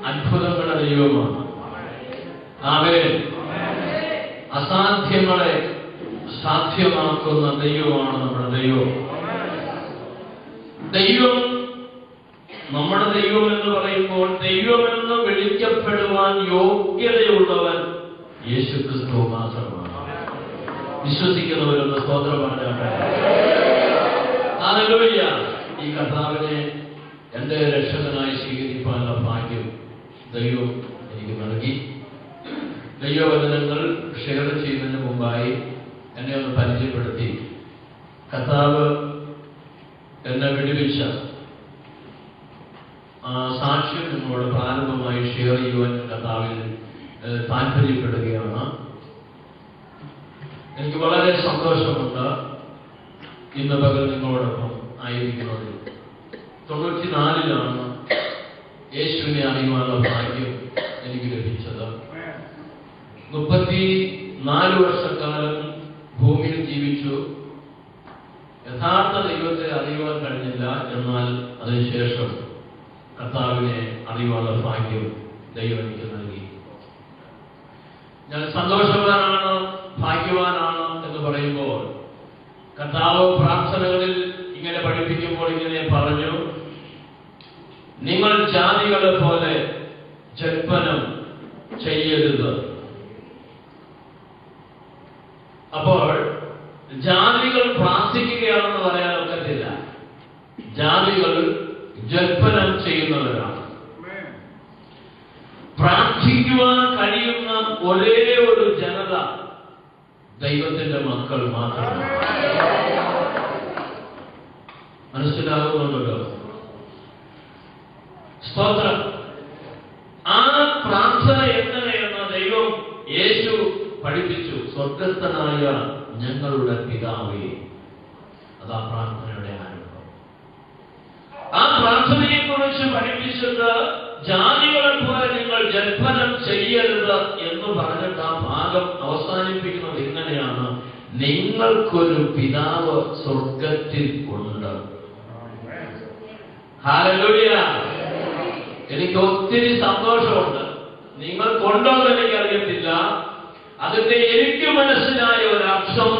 അത്ഭുതങ്ങളുടെ ദൈവമാണ്. ആമേൻ. അസാധ്യങ്ങളെ സാധ്യമാക്കുന്ന ദൈവമാണ് നമ്മുടെ ദൈവം. ദൈവം, നമ്മുടെ ദൈവം എന്ന് പറയുമ്പോൾ ദൈവമെന്ന് വിളിക്കപ്പെടുവാൻ യോഗ്യതയുള്ളവൻ യേശുക്രിസ്തു മാത്രമാണ്. വിശ്വസിക്കുന്നവരൊന്ന് സ്തോത്രം പറഞ്ഞാട്ടെ. ഹല്ലേലൂയ. ഈ കർത്താവിനെ എന്റെ രക്ഷകനായി സ്വീകരിക്കാനുള്ള ഭാഗ്യം ദൈവം എനിക്ക് നൽകി. ദൈവവചനങ്ങൾ ഷെയർ ചെയ്യുന്നതിന് മുമ്പായി എന്നെ ഒന്ന് പരിചയപ്പെടുത്തി കർത്താവ് എന്നെ വിടുവിച്ച സാക്ഷ്യം നിങ്ങളോട് പ്രാരംഭമായി ഷെയർ ചെയ്യുവാൻ കർത്താവിൽ താല്പര്യപ്പെടുകയാണ്. എനിക്ക് വളരെ സന്തോഷമുണ്ട് ഇന്ന് പകൽ നിങ്ങളോടൊപ്പം ആയിരിക്കുന്നത്. 94 യേശുവിനെ അറിയുവാനുള്ള ഭാഗ്യം എനിക്ക് ലഭിച്ചത്. 34 വർഷക്കാലം ഭൂമിയിൽ ജീവിച്ചു. യഥാർത്ഥ ദൈവത്തെ അറിയുവാൻ കഴിഞ്ഞില്ല. എന്നാൽ അതിനുശേഷം കർത്താവിനെ അറിയുവാനുള്ള ഭാഗ്യം ദൈവം എനിക്ക് നൽകി. ഞാൻ സന്തോഷവാനാണ്, ഭാഗ്യവാനാണ് എന്ന് പറയുമ്പോൾ കർത്താവ് പ്രാർത്ഥനകളിൽ ഇങ്ങനെ പഠിപ്പിക്കുമ്പോൾ ഇങ്ങനെ പറഞ്ഞു, നിങ്ങൾ ജാതികളെ പോലെ ജൽപ്പനം ചെയ്യരുത്. അപ്പോൾ ജാതികൾ പ്രാർത്ഥിക്കുകയാണെന്ന് പറയാൻ ഒക്കത്തില്ല. ജാതികൾ ജൽപ്പനം ചെയ്യുന്നവരാണ്. പ്രാർത്ഥിക്കുവാൻ കഴിയുന്ന ഒരേ ഒരു ജനത ദൈവത്തിന്റെ മക്കൾ മാത്രമാണ്. മനസ്സിലാകുന്നുണ്ടല്ലോ? സ്തോത്രം. ആ പ്രാർത്ഥന എങ്ങനെയെന്ന് ദൈവം യേശു പഠിപ്പിച്ചു. സ്വർഗസ്ഥനായ ഞങ്ങളുടെ പിതാവേ, അതാ പ്രാർത്ഥനയുടെ ആരംഭം. ആ പ്രാർത്ഥനയെ കുറിച്ച് പഠിപ്പിച്ചിട്ട് ജാതികളെ പോലെ നിങ്ങൾ ജൽപ്പനം ചെയ്യരുത് എന്ന് പറഞ്ഞിട്ട് ആ ഭാഗം അവസാനിപ്പിക്കുന്നത് ഇങ്ങനെയാണ്: നിങ്ങൾക്കൊരു പിതാവ് സ്വർഗത്തിൽ ഉണ്ട്. ഹല്ലേലൂയ. എനിക്ക് ഒത്തിരി സന്തോഷമുണ്ട്. നിങ്ങൾക്കുണ്ടോ എന്ന് എനിക്കറിയത്തില്ല. അതിന്റെ എനിക്ക് മനസ്സിലായ ഒരർത്ഥം,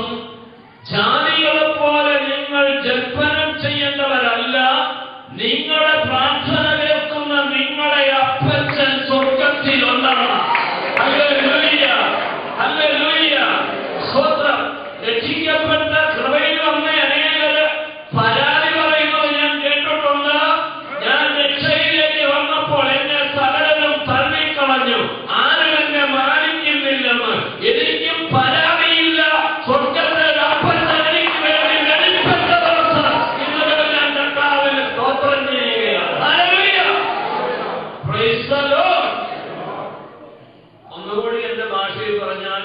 ജാതികളെ പോലെ നിങ്ങൾ ജൽപ്പനം ചെയ്യേണ്ടവരല്ല, നിങ്ങളുടെ പ്രാർത്ഥന കേൾക്കുന്ന നിങ്ങളുടെ അപ്പച്ചൻ സ്വർഗത്തിലുണ്ടാണ്. ഹല്ലേലൂയ, ഹല്ലേലൂയ, സ്തോത്രം. രക്ഷിക്കപ്പെട്ട കൃപയിൽ വന്ന അനേകര് പരാതി പറയുന്നത് ഞാൻ കേട്ടിട്ടുണ്ട്. ഞാൻ രക്ഷയിലേക്ക് വന്നപ്പോൾ എന്നെ സകലരും തള്ളിക്കളഞ്ഞു, ആരും എന്നെ മാനിക്കുന്നില്ലെന്ന്. എനിക്കും പരാതിയില്ല. സ്വർഗത്തിലെ അപ്പച്ചൻ എനിക്ക് വേണ്ടി വെളിപ്പെട്ട ദിവസം ഇന്നലെ ഞാൻ കർത്താവിന് സ്തോത്രം ചെയ്യുകയാണ്. Hallelujah, price the Lord. ഒന്നുകൂടി എന്റെ ഭാഷയിൽ പറഞ്ഞാൽ,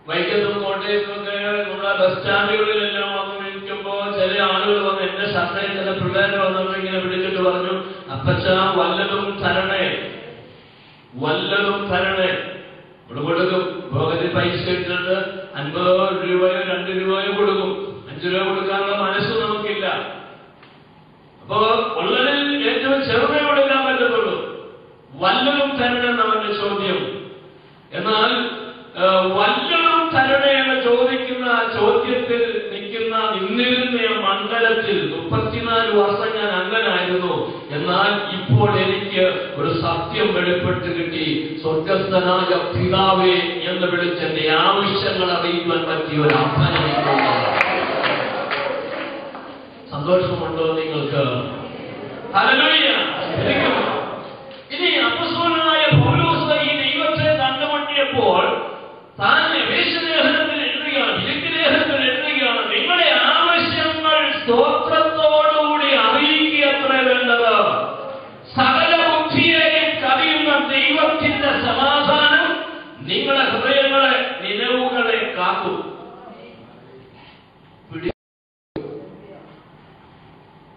വൈക്കത്തും കോട്ടയത്തുമൊക്കെ നമ്മുടെ ബസ് സ്റ്റാൻഡുകളിലെല്ലാം വന്ന് വിളിക്കുമ്പോൾ ചില ആളുകൾ വന്ന് എന്റെ ശബ്ദയിൽ ചില പിള്ളേരെ വന്നപ്പോൾ ഇങ്ങനെ വിളിച്ചിട്ട് പറഞ്ഞു, അപ്പച്ച വല്ലതും തരണേ, വല്ലതും തരണേ. ഇവിടെ കൊടുക്കും. പോകത്തിൽ പൈസ ഇട്ടിട്ട് 50 രൂപയോ 2 രൂപയോ കൊടുക്കും. 5 രൂപ കൊടുക്കാനുള്ള മനസ്സ് നമുക്കില്ല. അപ്പോ ഉള്ളതിൽ ഏറ്റവും ചെറുതേ കൊടുക്കാൻ പറ്റത്തുള്ളൂ. വല്ലതും തരണം അവന്റെ ചോദ്യം. എന്നാൽ വല്ലതും തരണേ എന്ന് ചോദിക്കുന്ന ആ ചോദ്യത്തിൽ നിൽക്കുന്ന നിന്നിരുന്ന മണ്ഡലത്തിൽ 34 വർഷം ഞാൻ അങ്ങനായിരുന്നു. എന്നാൽ ഇപ്പോൾ എനിക്ക് ഒരു സത്യം വെളിപ്പെട്ട് കിട്ടി. സ്വർഗസ്ഥനായ പിതാവേ എന്ന് വിളിച്ച് എന്റെ ആവശ്യങ്ങൾ അറിയുവാൻ പറ്റിയ ഒരു അപ്പനെ. സന്തോഷമുണ്ടോ നിങ്ങൾക്ക്? ഹല്ലേലൂയ. ഇനി അപ്പോസ്തലനായ പൗലോസ് ഈ ദൈവത്തെ കണ്ടുമുട്ടിയപ്പോൾ താൻ എഫേസ്യലേഖനത്തിൽ എഴുതുകയാണ്, ഫിലിപ്പി ലേഖനത്തിൽ എഴുതുകയാണ്, നിങ്ങളുടെ ആവശ്യങ്ങൾ സ്തോത്രത്തോടുകൂടി അറിയിക്കുകയത്രേ വേണ്ടത്. സകല ബുദ്ധിയെയും കവിയുന്ന ദൈവത്തിന്റെ സമാധാനം നിങ്ങളുടെ ഹൃദയങ്ങളെ, നിലവുകളെ കാക്കും.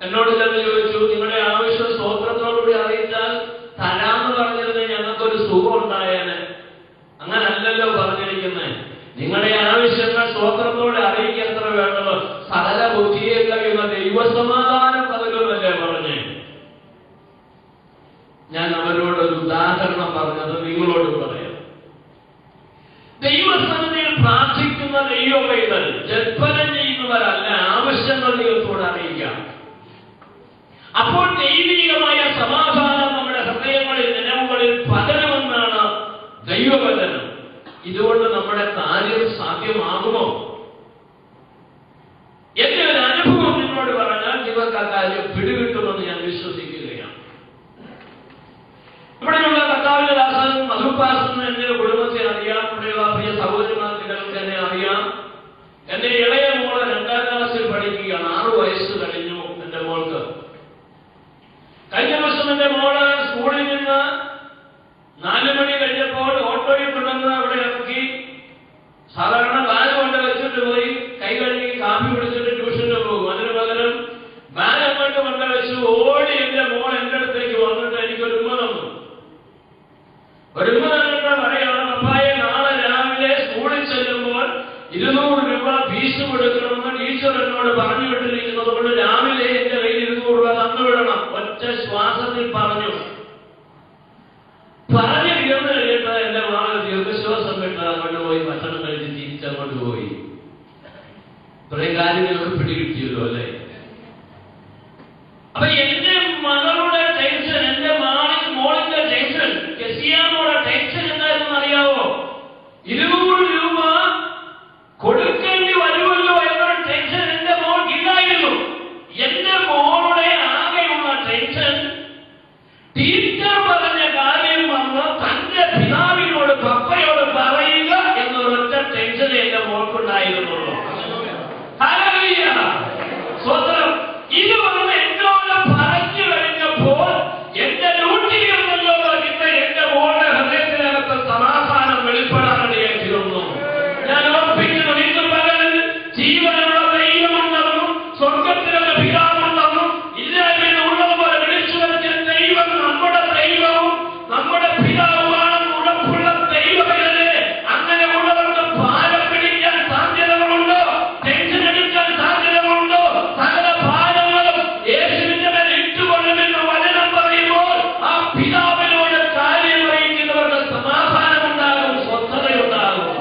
എന്നോട് ചെന്ന് ചോദിച്ചു, നിങ്ങളുടെ ആവശ്യം സ്തോത്രത്തോടുകൂടി അറിയിച്ചാൽ തരാമെന്ന് പറഞ്ഞിരുന്ന ഞങ്ങൾക്കൊരു സുഖം ഉണ്ടായേനെ. അങ്ങനല്ലല്ലോ പറഞ്ഞിരിക്കുന്നത്. നിങ്ങളുടെ ആവശ്യങ്ങൾ സ്തോത്രത്തോടെ അറിയിക്കുക എത്ര വേണ്ടത്. സകല ബുദ്ധിയെ കഴിയുന്ന ദൈവസമാധാനം പകരുമല്ലേ പറഞ്ഞേ. ഞാൻ അവരോടൊരു ഉദാഹരണം പറഞ്ഞത് നിങ്ങളോട് പറയാം. ദൈവസന്നിധിയിൽ പ്രാർത്ഥിക്കുന്ന ദൈവവേദൻ ജൽപ്പനം ചെയ്യുന്നവരല്ല, ആവശ്യങ്ങൾ ദൈവത്തോട് അറിയിക്കാം. അപ്പോൾ ദൈവികമായ സമാധാനം നമ്മുടെ ഹൃദയങ്ങളിൽ നിലവുകളിൽ പകരുമെന്നാണ് ദൈവവചനം. ഇതുകൊണ്ട് നമ്മുടെ കാര്യം സാധ്യമാകുമോ? എന്റെ ഒരു അനുഭവം നിന്നോട് പറഞ്ഞാൽ നിങ്ങൾക്ക് ആ കാര്യം പിടികിട്ടുമെന്ന് ഞാൻ വിശ്വസിക്കുകയാണ്. ഇവിടെയുള്ള കർത്താവിന്റെ ദാസൻ മധുപാസൻ എന്റെ കുടുംബത്തെ അറിയാം. ഇവിടെയുള്ള പ്രിയ സഹോദരിമാർക്ക് എന്നെ അറിയാം. എന്റെ ഇളയ മോള് 2ാം ക്ലാസ്സിൽ പഠിക്കുകയാണ്. 6 വയസ്സ് കഴിഞ്ഞു എന്റെ മോൾക്ക്. കഴിഞ്ഞ ദിവസം എന്റെ മോള് സ്കൂളിൽ നിന്ന് 4 മണി കഴിഞ്ഞപ്പോൾ ഓട്ടോയിൽ കൊണ്ടുവന്ന് അവിടെ ഇറക്കി. സാധാരണ ബാഗ് കൊണ്ട് വെച്ചിട്ട് പോയി കൈ കഴുകി കാപ്പി പിടിച്ചിട്ട് ട്യൂഷന് പോകും. അതിന് പകരം ബാഗ് അങ്ങോട്ട് കൊണ്ട് വെച്ച് ഓടി എന്റെ മോൾ എന്റെ അടുത്തേക്ക് വന്നിട്ട് എനിക്കൊരു ഉമ്മ തന്നു. ഒരു ഉമ്മ തന്നിട്ട് പറയാണ്, പപ്പായെ നാളെ രാവിലെ സ്കൂളിൽ ചെല്ലുമ്പോൾ 200 രൂപ ഫീസ് കൊടുക്കണമെന്ന് ടീച്ചർ എന്നോട് പറഞ്ഞു വിട്ടിരിക്കുന്നത് കൊണ്ട് രാവിലെ എന്റെ കയ്യിൽ 200 രൂപ തന്നുവിടണം. ഒറ്റ ശ്വാസത്തിൽ പറഞ്ഞു തീർന്നു കഴിയട്ടെ എന്റെ മകൾ ദീർഘശ്വാസം വിട്ട് അങ്ങോട്ട് പോയി ഭക്ഷണം കഴിച്ച് തിരിച്ചങ്ങോട്ട് പോയി. ഇത്രയും കാര്യങ്ങൾക്ക് പിടികിട്ടിയല്ലോ അല്ലേ? അപ്പൊ എന്റെ മകളുടെ ടെൻഷൻ, എന്റെ മോളിന്റെ ടെൻഷൻ, കെസിയാമ്മയുടെ ടെൻഷൻ എന്തായിരുന്നു അറിയാവോ? 200 രൂപ കൊടുക്കേണ്ടി വരുമല്ലോ എന്നൊരു ടെൻഷൻ എന്റെ മോൾക്കില്ലായിരുന്നു. എന്റെ മോളുടെ ആകെയുള്ള ടെൻഷൻ ടീച്ചർ പറഞ്ഞ കാര്യം വന്ന് തന്റെ പിതാവിനോട് പപ്പയോട് പറയുക എന്നൊരൊറ്റ ടെൻഷൻ എന്റെ മോൾക്കുണ്ടായിരുന്നുള്ളൂ. സ്വന്തം ഇത് വന്ന് എന്നോട് പറഞ്ഞു കഴിഞ്ഞപ്പോൾ എന്റെ ഡ്യൂട്ടിയിലല്ലോ പറഞ്ഞിട്ട് എന്റെ മോളുടെ ഹൃദയത്തിനകത്ത് സമാധാനം വെളിപ്പെടാനിടയായിരുന്നു. ഞാൻ ഓർപ്പിക്കുന്നു, ഇന്ന് പകൽ ജീവനുള്ള ദൈവമുണ്ടെന്നും സ്വർഗത്തിലുള്ള പിതാവുണ്ടെന്നും ഇല്ലായ്മ ഉള്ളതുപോലെ വിളിച്ചു വരുത്തിയ ദൈവം നമ്മുടെ ദൈവവും നമ്മുടെ പിതാവുമാണെന്ന് ഉറപ്പുള്ള ദൈവമല്ലേ. അങ്ങനെ ഉള്ളവർക്ക് ഭാരം പിടിക്കാൻ സാധ്യതകളുണ്ടോ? ടെൻഷൻ എടുക്കാൻ സാധ്യതകളുണ്ടോ? സകല ഭാരങ്ങളും യേശുവിന്റെ മേൽ ഇട്ടുകൊള്ളുമെന്ന് വചനം പറയുമ്പോൾ ആ പിതാവിനോട് കാര്യം അറിയിക്കുന്നവർക്ക് സമാധാനമുണ്ടാകും, സ്വസ്ഥതയുണ്ടാകും.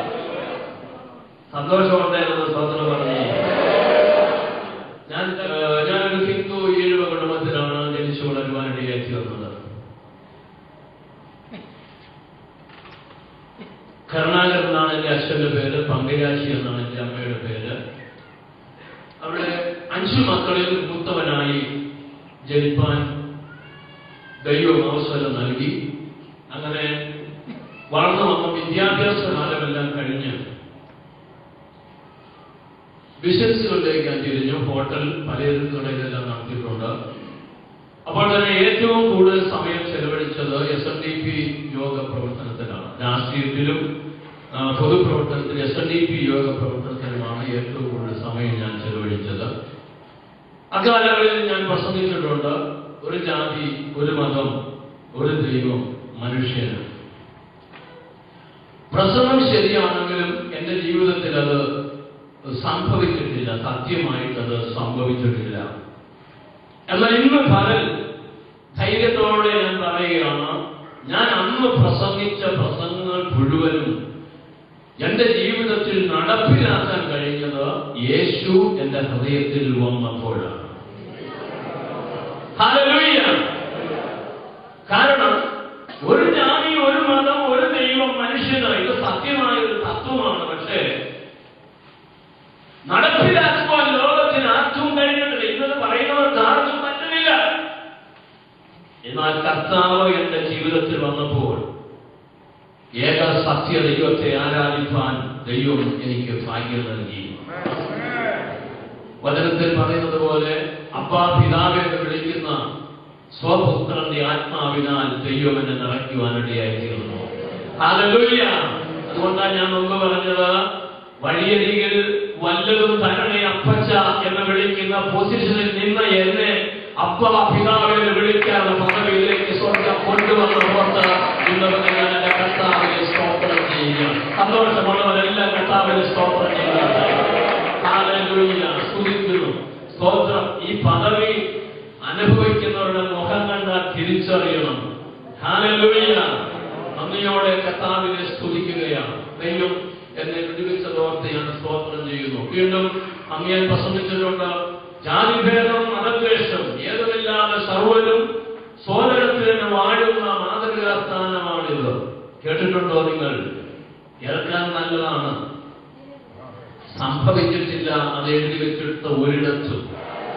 സന്തോഷമുണ്ടായിരുന്നു. സ്വതന്ത്രം പറഞ്ഞു. ഞാനൊരു ഹിന്ദു ഈഴവ കുടുംബത്തിലാണ് ജനിച്ചു വളരുവാനിടയാക്കി വന്നത്. കരുണാകർ എന്നാണ് എന്റെ അച്ഛന്റെ പേര്, പങ്കരാശി എന്നാണ് എന്റെ അമ്മയുടെ പേര്. അവിടെ 5 മക്കളിൽ മൂത്തവനായി ജനിപ്പാൻ ദൈവം അവസരം നൽകി. അങ്ങനെ വളർന്നു വന്ന വിദ്യാഭ്യാസ കാലമെല്ലാം കഴിഞ്ഞ് ബിസിനസ്സുകളിലേക്ക് ഞാൻ തിരിഞ്ഞു. ഹോട്ടൽ, പലചരക്കുകടയിലെല്ലാം നടത്തിയിട്ടുണ്ട്. അപ്പോൾ തന്നെ ഏറ്റവും കൂടുതൽ സമയം ചെലവഴിച്ചത് SNDP യോഗ പ്രവർത്തനത്തിലാണ്. രാഷ്ട്രീയത്തിലും പൊതുപ്രവർത്തനത്തിൽ SNDP യോഗ പ്രവർത്തനത്തിലുമാണ് ഏറ്റവും കൂടുതൽ സമയം ഞാൻ ചെലവഴിച്ചത്. അക്കാലങ്ങളിൽ ഞാൻ പ്രസംഗിച്ചിട്ടുണ്ട്, ഒരു ജാതി, ഒരു മതം, ഒരു ദൈവം, മനുഷ്യന്. പ്രസംഗം ശരിയാണെങ്കിലും എന്റെ ജീവിതത്തിൽ അത് സംഭവിച്ചിട്ടില്ല, സത്യമായിട്ടത് സംഭവിച്ചിട്ടില്ല. എന്നാൽ ഇന്ന് പകൽ ധൈര്യത്തോടെ ഞാൻ പറയുകയാണ്, ഞാൻ അന്ന് പ്രസംഗിച്ച പ്രസംഗങ്ങൾ മുഴുവനും എന്റെ ജീവിതത്തിൽ നടപ്പിലാക്കാൻ കഴിഞ്ഞത് യേശു എന്റെ ഹൃദയത്തിൽ വന്നപ്പോഴാണ്. ഹല്ലേലൂയ. കാരണം ഒരു ജാതി, ഒരു മതം, ഒരു ദൈവം, മനുഷ്യന്, ഇത് സത്യമായ ഒരു തത്വമാണ്. പക്ഷേ നടപ്പിലാക്കുവാൻ ലോകത്തിന് ആർക്കും കഴിഞ്ഞിട്ടില്ല. ഇന്നത് പറയുന്നവർക്ക് ആർക്കും പറ്റുന്നില്ല. എന്നാൽ കർത്താവ് എന്റെ ജീവിതത്തിൽ വന്നപ്പോൾ ഏക സത്യ ദൈവത്തെ ആരാധിപ്പാൻ ദൈവം എനിക്ക് ഭാഗ്യം നൽകി. വചനത്തിൽ പറയുന്നത് പോലെ അപ്പാ പിതാവെ എന്ന് വിളിക്കുന്ന സ്വപുത്രന്റെ ആത്മാവിനാൽ ദൈവം എന്നെ നിറയ്ക്കുവാനിടയായിരുന്നു. ഹല്ലേലൂയ. അതുകൊണ്ടാണ് ഞാൻ മുമ്പ് പറഞ്ഞത്, വഴിയരികിൽ വല്ലതും തരണേ അപ്പച്ച എന്ന് വിളിക്കുന്ന പൊസിഷനിൽ നിന്ന് എന്നെ അപ്പ പിതാവിനെ വിളിക്കാനുള്ള പദവിയിലേക്ക് സ്വർഗം കൊണ്ടുവന്ന ഓർത്ത് ഇന്ന് ഞാൻ എന്റെ കർത്താവിനെ സ്തോത്രം ചെയ്യുക. സന്തോഷമുള്ളവരെല്ലാം കർത്താവിനെ സ്തോത്രം ചെയ്യുക. ഹല്ലേലൂയ. സ്തുതിക്കുന്നു. സ്തോത്രം. ഈ പദവി അനുഭവിക്കുന്നവരുടെ മുഖം കണ്ടാൽ തിരിച്ചറിയണം. ഹല്ലേലൂയ. നന്ദിയോടെ കർത്താവിനെ സ്തുതിക്കുകയാണ്. ദൈവം എന്നെ വിടുവിച്ചതോർത്ത് ഞാൻ സ്തോത്രം ചെയ്യുന്നു. വീണ്ടും അങ്ങയെ പ്രസംഗിച്ചിട്ടുണ്ട്. ജാതിഭേദം മതദ്വേഷം ഏതുമില്ലാതെ സർവ്വരും സോദരത്തിന് വാഴുന്ന മാതൃകാസ്ഥാനമാണിത്. കേട്ടിട്ടുണ്ടോ നിങ്ങൾ? കേൾക്കാൻ നല്ലതാണ്, സംഭവിച്ചിട്ടില്ല. അത് എഴുതി വെച്ചിട്ട് ഒരിടത്തും.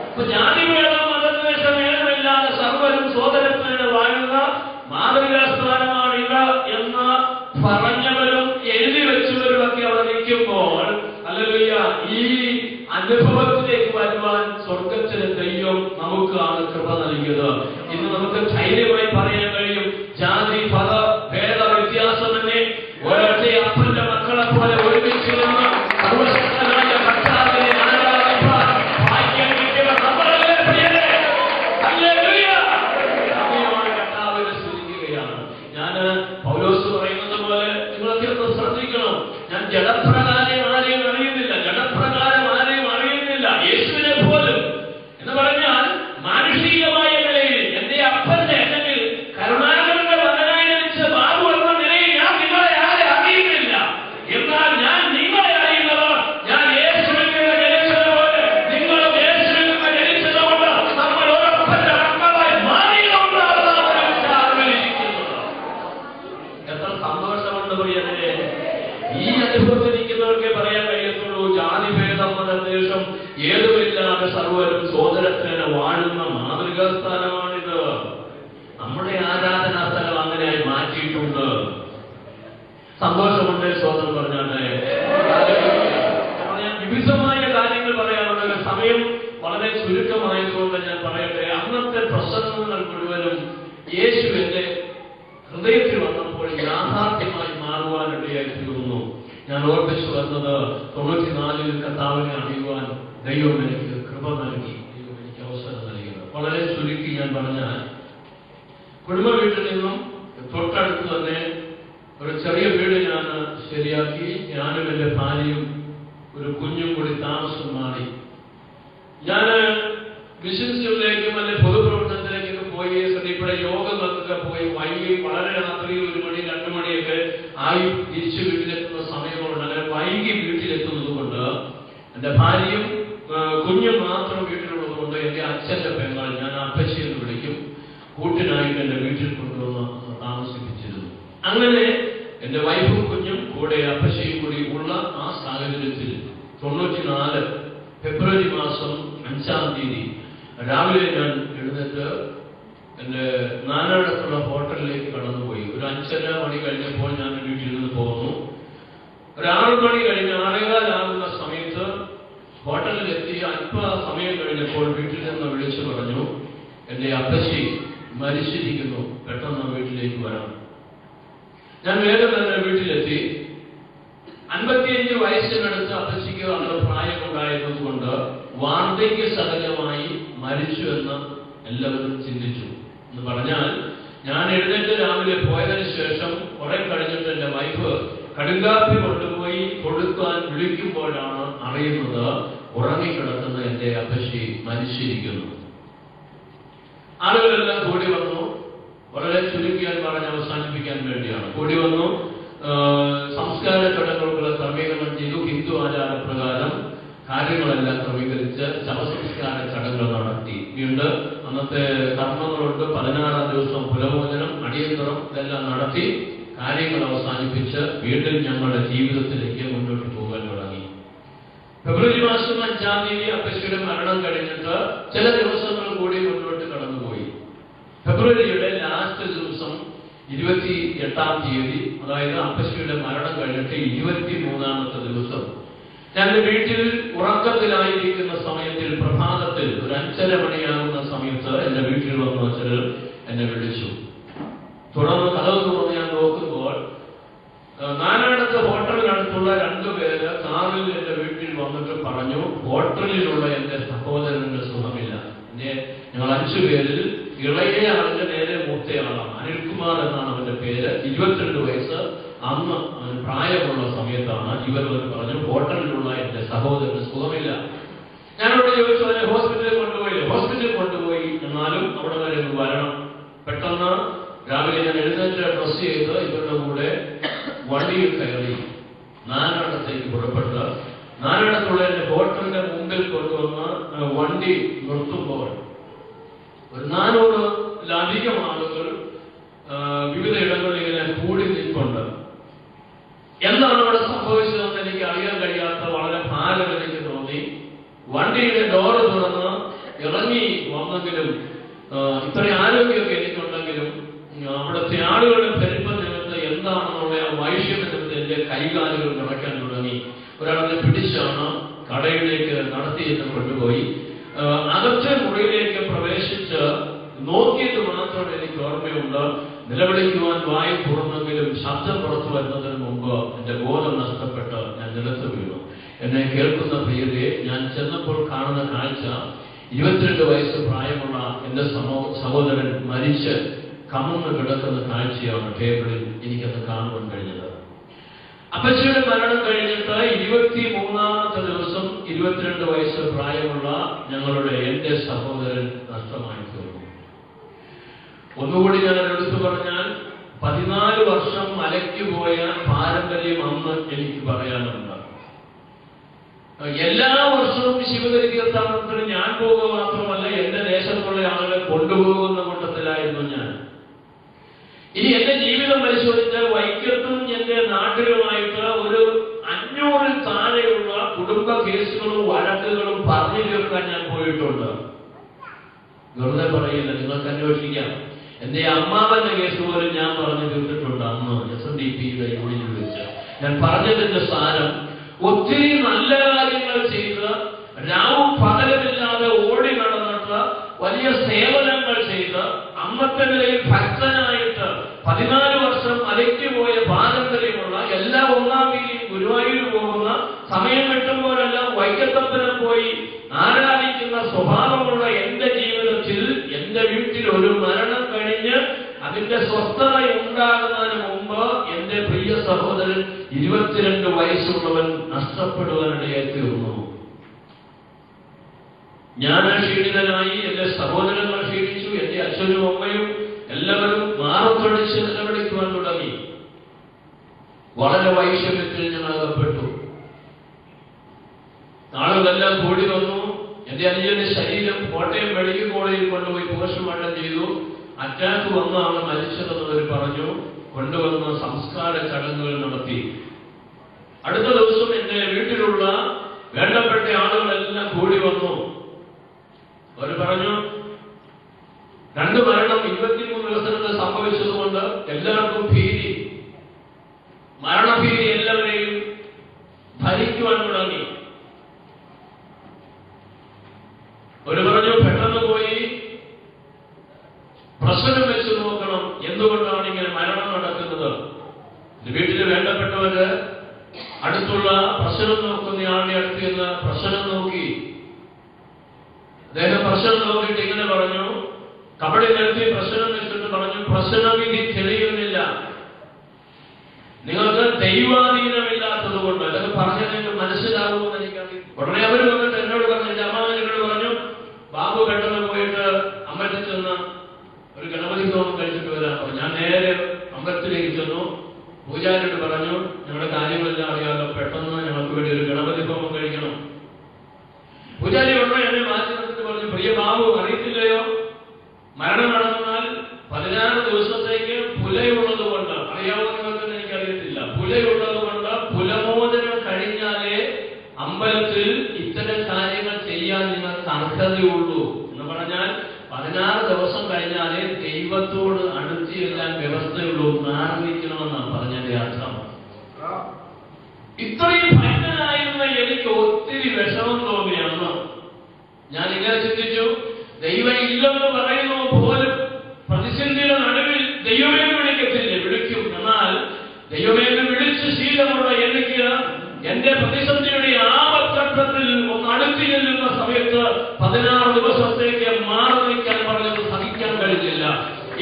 അപ്പൊ ജാതിഭേദം മതദ്വേഷം ഏതുമില്ലാതെ സർവ്വരും സോദരത്തിന് വാഴുന്ന മാതൃകാസ്ഥാനമാണിത് എന്ന് പറഞ്ഞവരും എഴുതി വെച്ചവരുമൊക്കെ അവിടെ നിൽക്കുമ്പോൾ ഹല്ലേലൂയ, ഈ അനുഭവത്തിലേക്ക് വരുവാൻ സ്വർഗത്തിലെ ദൈവം നമുക്കാണ് കൃപ നൽകിയത്. ഇന്ന് നമുക്ക് ധൈര്യമായി പറയാൻ കഴിയും, ജാതി മത ഭേദ വ്യത്യാസമെന്നെ ഒരൊറ്റ അപ്പന്റെ മക്കളെ പോലെ ഒരുമിച്ച് നിന്ന് സർവശക്തനായ കർത്താവിനെ ആരാധിക്കാൻ ഭാഗ്യം കിട്ടിയവർ നമ്മളല്ലേ പ്രിയരേ? ഹല്ലേലൂയ. അങ്ങനെയാണ് കർത്താവിനെ സ്തുതിക്കുകയാണ്. ഞാൻ പൗലോസ് പറയുന്നത് പോലെ നിങ്ങളൊക്കെ ഒന്ന് ശ്രദ്ധിക്കണം. ഞാൻ ജഡപ്രകാരം ആരെയും അറിയുന്നില്ല, ജഡപ്രകാരം ആരെയും അറിയുന്നില്ല, യേശുവിനെ പോലും എന്ന് പറഞ്ഞാൽ മാനുഷികമായ നിലയിൽ എന്റെ അപ്പന്റെ അല്ലെങ്കിൽ കരുണാകരന്റെ മകനായി ജനിച്ച ബാബു എന്ന നിലയിൽ ഞാൻ നിങ്ങളെ ആരെ അറിയുന്നില്ല. എന്നാൽ ഞാൻ നിങ്ങളെ അറിയുന്നത് ഞാൻ യേശുവിൽ നിന്ന് ജനിച്ചതുപോലെ നിങ്ങളും യേശുവിൽ നിന്ന് ജനിച്ചതുകൊണ്ട് നമ്മൾ ഒരപ്പന്റെ മക്കളായി മാറിയതുകൊണ്ടാണ് അറിവിലിരിക്കുന്നത്. എത്ര സന്തോഷമുണ്ട് പ്രിയരെ! ഈ അനുഭവത്തിരിക്കുന്നവർക്ക് പറയാൻ കഴിയത്തുള്ളൂ, ജാതിഭേദം മതദ്വേഷം ഏതുമില്ലാതെ സർവ്വരും സോദരത്തിന് വാഴുന്ന മാതൃകാസ്ഥാനമാണിത്. നമ്മുടെ ആരാധനാ സ്ഥലം അങ്ങനെയായി മാറ്റിയിട്ടുണ്ട്. സന്തോഷമുണ്ട്. സ്വതന്ത്രം പറഞ്ഞാണ്. ഞാൻ വിവിധമായ കാര്യങ്ങൾ പറയാറുണ്ട്. സമയം വളരെ ചുരുക്കമായതുകൊണ്ട് ഞാൻ പറയട്ടെ. അന്നത്തെ പ്രസംഗങ്ങൾ മുഴുവനും യേശുവിന്റെ ഹൃദയത്തിൽ വന്നപ്പോൾ യാഥാർത്ഥ്യമായി മാറുവാനിടയായി തീർന്നു. ഞാൻ ഓർമ്മിച്ചു വന്നത് 94 കർത്താവിനെ അറിയുവാൻ ദൈവം എനിക്ക് കൃപ നൽകി, ദൈവം എനിക്ക് അവസരം നൽകിയത്. വളരെ ചുരുക്കി ഞാൻ പറഞ്ഞാൽ, കുടുംബ വീട്ടിൽ നിന്നും തൊട്ടടുത്ത് തന്നെ ഒരു ചെറിയ വീട് ഞാൻ ശരിയാക്കി. ഞാനും എൻ്റെ ഭാര്യയും ഒരു കുഞ്ഞും കൂടി താമസം മാറി. ഞാൻ ബിസിനസ്സിലേക്കും അല്ലെങ്കിൽ പൊതുപ്രവർത്തനത്തിലേക്കൊക്കെ പോയി ഇവിടെ യോഗങ്ങൾക്കൊക്കെ പോയി വൈകി വളരെ രാത്രി 1 മണി 2 മണിയൊക്കെ ആയി തിരിച്ചു വീട്ടിലെത്തുന്ന സമയങ്ങളുണ്ട്. അങ്ങനെ വൈകി വീട്ടിലെത്തുന്നത് കൊണ്ട് എൻ്റെ ഭാര്യയും കുഞ്ഞും മാത്രം വീട്ടിലുള്ളത് കൊണ്ട് എൻ്റെ അച്ഛൻ്റെ പെങ്ങൾ, ഞാൻ അപ്പച്ചി എന്ന് വിളിക്കും, കൂട്ടിനായിട്ട് എൻ്റെ വീട്ടിൽ കൊണ്ടുവന്ന് താമസിപ്പിച്ചിരുന്നു. അങ്ങനെ എൻ്റെ വൈഫും കുഞ്ഞും കൂടെ അപ്പച്ചിയും കൂടി ഉള്ള ആ സാഹചര്യത്തിൽ 94 ഫെബ്രുവരി മാസം 5-ാം തീയതി രാവിലെ ഞാൻ എഴുന്നേറ്റ് എൻ്റെ നാനാടത്തുള്ള ഹോട്ടലിലേക്ക് കടന്നുപോയി. ഒരു 5:30 മണി കഴിഞ്ഞപ്പോൾ ഞാൻ വീട്ടിൽ നിന്ന് പോന്നു. ഒരു 6 മണി കഴിഞ്ഞ് 6:15 ആകുന്ന സമയത്ത് ഹോട്ടലിലെത്തി. അല്പ സമയം കഴിഞ്ഞപ്പോൾ വീട്ടിൽ നിന്ന് വിളിച്ചു പറഞ്ഞു, എൻ്റെ അപ്പച്ചി മരിച്ചിരിക്കുന്നു, പെട്ടെന്ന് വീട്ടിലേക്ക് വരണം. ഞാൻ വേഗം തന്നെ വീട്ടിലെത്തി. 55 വയസ്സിനടുത്ത് അപ്പച്ചിക്ക് വളരെ പ്രായമുണ്ടായിരുന്നത് കൊണ്ട് വാർദ്ധക്യ സഹജമായി മരിച്ചു എന്ന് എല്ലാവരും ചിന്തിച്ചു. എന്ന് പറഞ്ഞാൽ, ഞാൻ എഴുന്നേറ്റ് രാവിലെ പോയതിനു ശേഷം കുറെ കഴിഞ്ഞിട്ട് എൻ്റെ വൈഫ് കടുങ്കാപ്പി കൊണ്ടുപോയി കൊടുക്കാൻ വിളിക്കുമ്പോഴാണ് അറിയുന്നത് ഉറങ്ങിക്കിടക്കുന്ന എൻ്റെ അപ്പച്ചി മരിച്ചിരിക്കുന്നു. ആളുകളെല്ലാം കൂടി വന്നു. വളരെ ചുരുക്കിയാൽ പറഞ്ഞ് അവസാനിപ്പിക്കാൻ വേണ്ടിയാണ് കൂടി വന്നു. സംസ്കാര ചടങ്ങുകളുടെ ക്രമീകരണം ചെയ്തു. ഹിന്ദു ആചാരപ്രകാരം കാര്യങ്ങളെല്ലാം ക്രമീകരിച്ച് ശവസംസ്കാര ചടങ്ങുകൾ നടത്തി. വീണ്ടും അന്നത്തെ കർമ്മങ്ങളുണ്ട്. 16-ാം ദിവസം പുലമോചനം, അടിയന്തരം ഇതെല്ലാം നടത്തി കാര്യങ്ങൾ അവസാനിപ്പിച്ച് വീണ്ടും ഞങ്ങളുടെ ജീവിതത്തിലേക്ക് മുന്നോട്ട് പോകാൻ തുടങ്ങി. ഫെബ്രുവരി മാസം 5-ാം തീയതി അപ്പച്ചിയുടെ മരണം കഴിഞ്ഞിട്ട് ചില ദിവസങ്ങൾ കൂടി മുന്നോട്ട് കടന്നുപോയി. ഫെബ്രുവരിയുടെ ലാസ്റ്റ് ദിവസം 28-ാം തീയതി, അതായത് അപ്പച്ചിയുടെ മരണം കഴിഞ്ഞിട്ട് 23-ാമത്തെ ദിവസം, ഞാൻ വീട്ടിൽ ഉറക്കത്തിലായിരിക്കുന്ന സമയത്തിൽ പ്രഭാതത്തിൽ ഒരു 5:30 മണിയാകുന്ന സമയത്ത് എന്റെ വീട്ടിൽ വന്ന ചിലർ എന്നെ വിളിച്ചു. തുടർന്ന് കഥവ് തുറന്ന് ഞാൻ നോക്കുമ്പോൾ നാനാടത്ത് ഹോട്ടലിനടുത്തുള്ള 2 പേര് കാറിൽ എന്റെ വീട്ടിൽ വന്നിട്ട് പറഞ്ഞു, ഹോട്ടലിലുള്ള എന്റെ സഹോദരന്റെ സുഖമില്ല. ഞങ്ങൾ 5 പേരിൽ ഇളയ ആളിന്റെ നേരെ മൂത്തയാളാണ്. അനിൽകുമാർ എന്നാണ് അവന്റെ പേര്. 22 വയസ്സ്. അന്ന് പ്രായമുള്ള സമയത്താണ് ഇവർ പറഞ്ഞു, ഹോട്ടലിലുള്ള എന്റെ സഹോദരന് സുഖമില്ല. ഞാനവിടെ ചോദിച്ചു, അതിനെ ഹോസ്പിറ്റലിൽ കൊണ്ടുപോയി. ഹോസ്പിറ്റലിൽ കൊണ്ടുപോയി, എന്നാലും അവിടെ വരെ ഒന്ന് വരണം. പെട്ടെന്ന് രാവിലെ ഞാൻ എഴുന്നേറ്റ് ഡ്രസ് ചെയ്ത് ഇവരുടെ കൂടെ വണ്ടിയിൽ കയറി നാരായണത്തേക്ക് പുറപ്പെട്ട് നാരായണത്തുള്ള എന്റെ ഹോട്ടലിന്റെ മുമ്പിൽ കൊണ്ടുവന്ന് വണ്ടി നിർത്തുമ്പോൾ ഒരു 400-ലധികം ആളുകൾ വിവിധ ഇടങ്ങളിൽ ഇങ്ങനെ കൂടി നിൽപ്പുണ്ട്. എന്താണ് അവിടെ സംഭവിച്ചതെന്ന് എനിക്ക് അറിയാൻ കഴിയാത്ത വളരെ ഭാരം എനിക്ക് തോന്നി. വണ്ടിയുടെ ഡോറ് തുറന്ന് ഇറങ്ങി വന്നെങ്കിലും ഇത്രയും ആരോഗ്യമൊക്കെ എനിക്കുണ്ടെങ്കിലും അവിടുത്തെ ആളുകളുടെ പെരുപ്പം നിമിത്തം എന്താണെന്നുള്ള ആ വൈഷ്യം നിമിത്തം എന്റെ കൈകാലുകൾ നിറയ്ക്കാൻ തുടങ്ങി. ഒരാളെ പിടിച്ചാണ് കടയിലേക്ക് നടത്തിയെന്ന് കൊണ്ടുപോയി. അകത്തെ മുറിയിലേക്ക് പ്രവേശിച്ച് നോക്കിയിട്ട് മാത്രം എനിക്ക് ഓർമ്മയുണ്ട്. നിലവിളിക്കുവാൻ വായി തുറന്നെങ്കിലും ശബ്ദം പുറത്തു വരുന്നതിന് മുമ്പ് എന്റെ ബോധം നഷ്ടപ്പെട്ട് ഞാൻ നിലത്ത് വീണു. എന്നെ കേൾക്കുന്ന പ്രിയരെ, ഞാൻ ചെന്നപ്പോൾ കാണുന്ന കാഴ്ച 22 വയസ്സ് പ്രായമുള്ള എന്റെ സഹോദരൻ മരിച്ച് കമന്ന് കിടക്കുന്ന കാഴ്ചയാണ് ടേബിളിൽ എനിക്കത് കാണുവാൻ കഴിഞ്ഞത്. അപ്പച്ചിയുടെ മരണം കഴിഞ്ഞിട്ട് 23-ാമത്തെ ദിവസം 22 വയസ്സ് പ്രായമുള്ള എന്റെ സഹോദരൻ നഷ്ടമായി തീർന്നു. ഒന്നുകൂടി ഞാൻ എടുത്തു പറഞ്ഞാൽ 14 വർഷം അലയ്ക്കുപോയ പാരമ്പര്യം അന്ന് എനിക്ക് പറയാനുണ്ട്. എല്ലാ വർഷവും ശിവഗിരി തീർത്ഥാടനത്തിന് ഞാൻ പോകുക മാത്രമല്ല, എന്റെ ദേശത്തുള്ള ആളുകളെ കൊണ്ടുപോകുന്ന കൂട്ടത്തിലായിരുന്നു ഞാൻ. ഇനി എന്റെ ജീവിതം പരിശോധിച്ചാൽ വൈക്കത്തും എന്റെ നാട്ടിലുമായിട്ട് ഒരു 500-ൽ താഴെയുള്ള കുടുംബ കേസുകളും വഴക്കുകളും പറഞ്ഞു തീർക്കാൻ ഞാൻ പോയിട്ടുണ്ട്. വെറുതെ പറയില്ല, നിങ്ങൾക്ക് അന്വേഷിക്കാം. എന്റെ അമ്മാവന്റെ കേസ് പോലും ഞാൻ പറഞ്ഞു തീർത്തിട്ടുണ്ട് അന്ന് SNDPയുടെ യൂണിയനിൽ വെച്ച്. ഞാൻ പറഞ്ഞതിന്റെ സാരം, ഒത്തിരി നല്ല കാര്യങ്ങൾ ചെയ്ത് രാവും പകലുമില്ലാതെ ഓടി നടന്നിട്ട് വലിയ സേവനങ്ങൾ ചെയ്ത് അന്നത്തെ നിലയിൽ ഭക്തനായിട്ട് 14 വർഷം അലയ്ക്കുപോയ പാരമ്പര്യമുള്ള എല്ലാ 1-ാം തീയതി ഗുരുവായൂർ പോകുന്ന സമയം കിട്ടുമ്പോഴെല്ലാം വൈക്കത്തപ്പനെ പോയി ആരാധിക്കുന്ന സ്വഭാവമുള്ള എന്റെ ജീവിതത്തിൽ എന്റെ വീട്ടിൽ ഒരു മരണം കഴിഞ്ഞ് അതിന്റെ സ്വസ്ഥത ഉണ്ടാകുന്നതിന് മുമ്പ് എന്റെ പ്രിയ സഹോദരൻ 22 വയസ്സുള്ളവൻ നഷ്ടപ്പെടുവാനിടയായി തീർന്നു. ഞാൻ ക്ഷീണിതനായി, എന്റെ സഹോദരങ്ങൾ ക്ഷീണിച്ചു, എന്റെ അച്ഛനും അമ്മയും എല്ലാവരും മാറത്തൊടിച്ച് നിലവിളിക്കുവാൻ തുടങ്ങി. വളരെ വൈഷമ്യത്തിൽ ഞങ്ങൾ അകപ്പെട്ടു. ആളുകളെല്ലാം കൂടി വന്നു. എന്റെ അനുജന്റെ ശരീരം കോട്ടയം മെഡിക്കൽ കോളേജിൽ കൊണ്ടുപോയി പോസ്റ്റ്മോർട്ടം ചെയ്തു. അറ്റാക്ക് വന്നാണ് മരിച്ചതെന്നവർ പറഞ്ഞു. കൊണ്ടുവന്ന് സംസ്കാര ചടങ്ങുകൾ നടത്തി. അടുത്ത ദിവസം എന്റെ വീട്ടിലുള്ള വേണ്ടപ്പെട്ട ആളുകളെല്ലാം കൂടി വന്നു. അവർ പറഞ്ഞു, 2 മരണം 23 ദിവസത്തിൽ സംഭവിച്ചതുകൊണ്ട് എല്ലാവർക്കും ഭീതി, മരണഭീതി എല്ലാവരെയും ഭരിക്കുവാൻ തുടങ്ങി. ഒരു പറഞ്ഞു, പെട്ടെന്ന് പോയി പ്രശ്നം വെച്ച് നോക്കണം, എന്തുകൊണ്ടാണ് ഇങ്ങനെ മരണം നടക്കുന്നത്. വീട്ടിൽ വേണ്ടപ്പെട്ടവര് അടുത്തുള്ള പ്രശ്നം നോക്കുന്നയാളുടെ അടുത്ത് നിന്ന് പ്രശ്നം നോക്കി. അദ്ദേഹം പ്രശ്നം നോക്കിയിട്ട് ഇങ്ങനെ പറഞ്ഞു, കബഡി നിരത്തി പ്രശ്നം വെച്ചിട്ട് പറഞ്ഞു, പ്രശ്നവിധി തെളിയുന്നില്ല, നിങ്ങൾക്ക് ദൈവാധീനമില്ലാത്തത് കൊണ്ട്. അതൊക്കെ പറഞ്ഞാൽ നിങ്ങൾക്ക് മനസ്സിലാവുമെന്ന് എനിക്കറിയാം. ഉടനെ അവർ വന്നിട്ട് എന്നോട് പറഞ്ഞു, എന്റെ അമ്മാവനോട് പറഞ്ഞു, ബാബു പെട്ടെന്ന് പോയിട്ട് അമ്പലത്തിൽ ചെന്ന് ഒരു ഗണപതി ഹോമം കഴിച്ചിട്ട് വരാം. അപ്പൊ ഞാൻ നേരെ അമ്പലത്തിലേക്ക് ചെന്നു. പൂജാരിയോട് പറഞ്ഞു, ഞങ്ങളുടെ കാര്യങ്ങളെല്ലാം അറിയാമല്ലോ, പെട്ടെന്ന് ഞങ്ങൾക്ക് വേണ്ടി ഒരു ഗണപതി ഹോമം കഴിക്കണം. പൂജാരി ഉടനെ എന്നെ മാറ്റി നിർത്തിട്ട് പറഞ്ഞു, പ്രിയ ബാബു, അറിയത്തില്ലയോ, മരണം നടന്നാൽ 16 ദിവസത്തേക്ക് പുലയുള്ളത് കൊണ്ട്, അറിയാവുന്നവർക്കെന്ന് എനിക്കറിയത്തില്ല, പുലയുള്ളത് കൊണ്ട് പുലമോചനം കഴിഞ്ഞാലേ അമ്പലത്തിൽ ഇത്തരം കാര്യങ്ങൾ ചെയ്യാൻ നിങ്ങൾക്ക് അർഹതയുള്ളൂ എന്ന് പറഞ്ഞാൽ 16 ദിവസം കഴിഞ്ഞാലേ ദൈവത്തോട് അടുത്ത് ചെല്ലാൻ വ്യവസ്ഥയുള്ളൂ, പ്രാർത്ഥിക്കണമെന്നാണ് പറഞ്ഞതിന്റെ അർത്ഥം. ഇത്രയും ഭക്തനായിരുന്ന എനിക്ക് ഒത്തിരി വിഷമം തോന്നിയാണ്. ഞാൻ ഇങ്ങനെ ചിന്തിച്ചു, ദൈവം ഇല്ലെന്ന് പറയുന്നു പോലും പ്രതിസന്ധിയുടെ നടുവിൽ ദൈവമേ വിളിക്കത്തില്ല, വിളിക്കും. എന്നാൽ ദൈവമേ വിളിച്ച് ശീലമുള്ള എനിക്ക് എന്റെ പ്രതിസന്ധിയുടെ ആപത്ഘട്ടത്തിൽ ഒന്ന് അടുത്ത് ചെല്ലുന്ന സമയത്ത് 16 ദിവസത്തേക്ക് മാറി നിൽക്കാൻ പറഞ്ഞത് സഹിക്കാൻ കഴിഞ്ഞില്ല.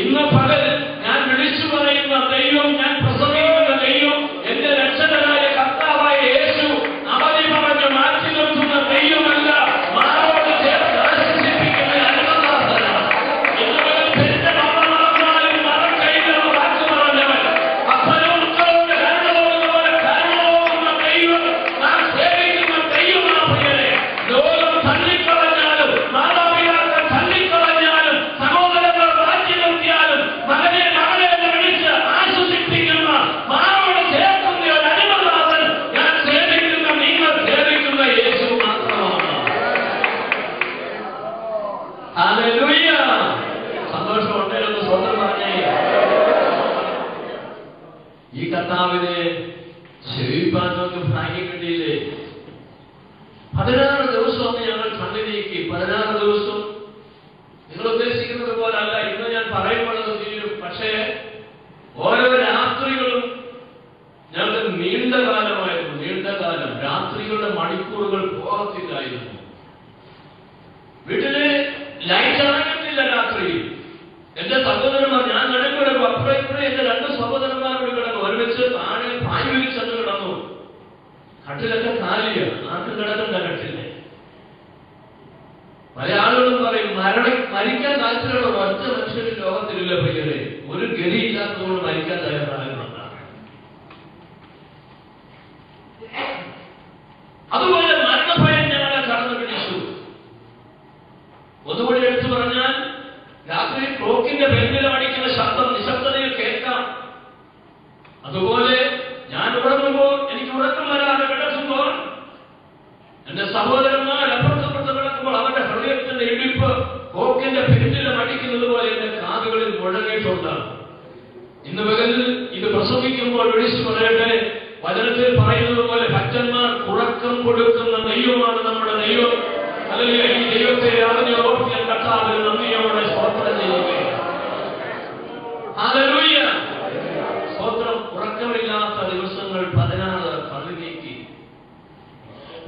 ഇന്ന് പകൽ ഞാൻ വിളിച്ചു പറയുന്ന ദൈവം, ഞാൻ പ്രസംഗിക്കുന്ന ദൈവം, എന്റെ രക്ഷകനായ കർത്താവായ യേശു അവധി പറഞ്ഞ് മാറ്റി നിർത്തുന്ന ദൈവമല്ല, മാറോട് ചേർത്ത് ആശ്വസിപ്പിക്കുന്ന അരുണനാഥനാണ്. ഇന്ന് പെരുന്ന മരണം നടന്നാലും മറക്കൈ ഈ കർത്താവിനെ സേവിപ്പാൻ നമുക്ക് ഭാഗ്യം കിട്ടിയില്ലേ? 16 ദിവസം ഞങ്ങൾ കണ്ണു നീക്കി. 16 ദിവസം നിങ്ങൾ ഉദ്ദേശിക്കുന്നത് പോലെ അല്ല. ഇന്ന് ഞാൻ പറയുമ്പോഴത് തീരും. പക്ഷേ ഓരോ രാത്രികളും ഞങ്ങൾക്ക് നീണ്ട കാലമായിരുന്നു. നീണ്ട കാലം രാത്രികളുടെ മണിക്കൂറുകൾ പോകത്തില്ലായിരുന്നു. വീട്ടില് ലൈറ്റ് അണങ്ങിയിട്ടില്ല രാത്രിയിൽ. എന്റെ സഹോദരന്മാർ, ഞാൻ നടുക്കിടക്കും. അപ്പുറം ഇപ്പുറം എന്റെ 2 സഹോദരന്മാരോട് കിടന്നു. ഒരുമിച്ച് താഴെ പായ് വിരിച്ചെന്ന് കിടന്നു. കട്ടിലൊക്കെ കാലിയാണ്. ആർക്കും കിടക്കണ്ട കട്ടില്. പല ആളുകളും പറയും മരിക്കാൻ താല്പര്യമുള്ള ഒറ്റ മനുഷ്യന് ലോകത്തിലില്ല പയ്യരെ. ഒരു ഗതിയില്ലാത്തതുകൊണ്ട് മരിക്കാൻ തയ്യാറാകുന്നതാണ്. അതുപോലെ മരണഭയം ഞങ്ങളെ കടന്നു പിടിച്ചു. ഒന്നുകൂടി എടുത്തു പറഞ്ഞാൽ, രാത്രി ക്ലോക്കിന്റെ ബെല്ലിൽ അടിക്കുന്ന ശബ്ദം നിശബ്ദതയിൽ കേൾക്കാം. അതുപോലെ ഞാൻ ഉറങ്ങുമ്പോൾ, എനിക്ക് ഉറക്കം വരാതെ കിടക്കുമ്പോൾ, എന്റെ സഹോദരന്മാർ അപ്പുറത്തപ്പുറത്ത് കിടക്കുമ്പോൾ അവരുടെ ഹൃദയത്തിന്റെ ഇടിപ്പ് ക്ലോക്കിന്റെ ബെല്ലിലും അടിക്കുന്നത് പോലെ എന്റെ കാതുകളിൽ മുഴങ്ങിയിട്ടുണ്ട്. ഇന്ന് പകലിൽ ഇത് പ്രസംഗിക്കുമ്പോൾ വിളിച്ചു പറയട്ടെ, വചനത്തിൽ പറയുന്നത് പോലെ ഭക്തന്മാർ ഉറക്കം കൊടുക്കുന്ന ദൈവമാണ് നമ്മുടെ ദൈവം. അല്ലെങ്കിൽ ഈ ദൈവത്തെ അറിഞ്ഞ ഓർക്കാൻ കർത്താവിന് നന്ദിയോടെ സ്തോത്രം ചെയ്യുകയാണ്. ഹല്ലേലൂയ. സ്തോത്രം. ഉറക്കമില്ലാത്ത ദിവസങ്ങൾ 16 കണ്ണു നീക്കി.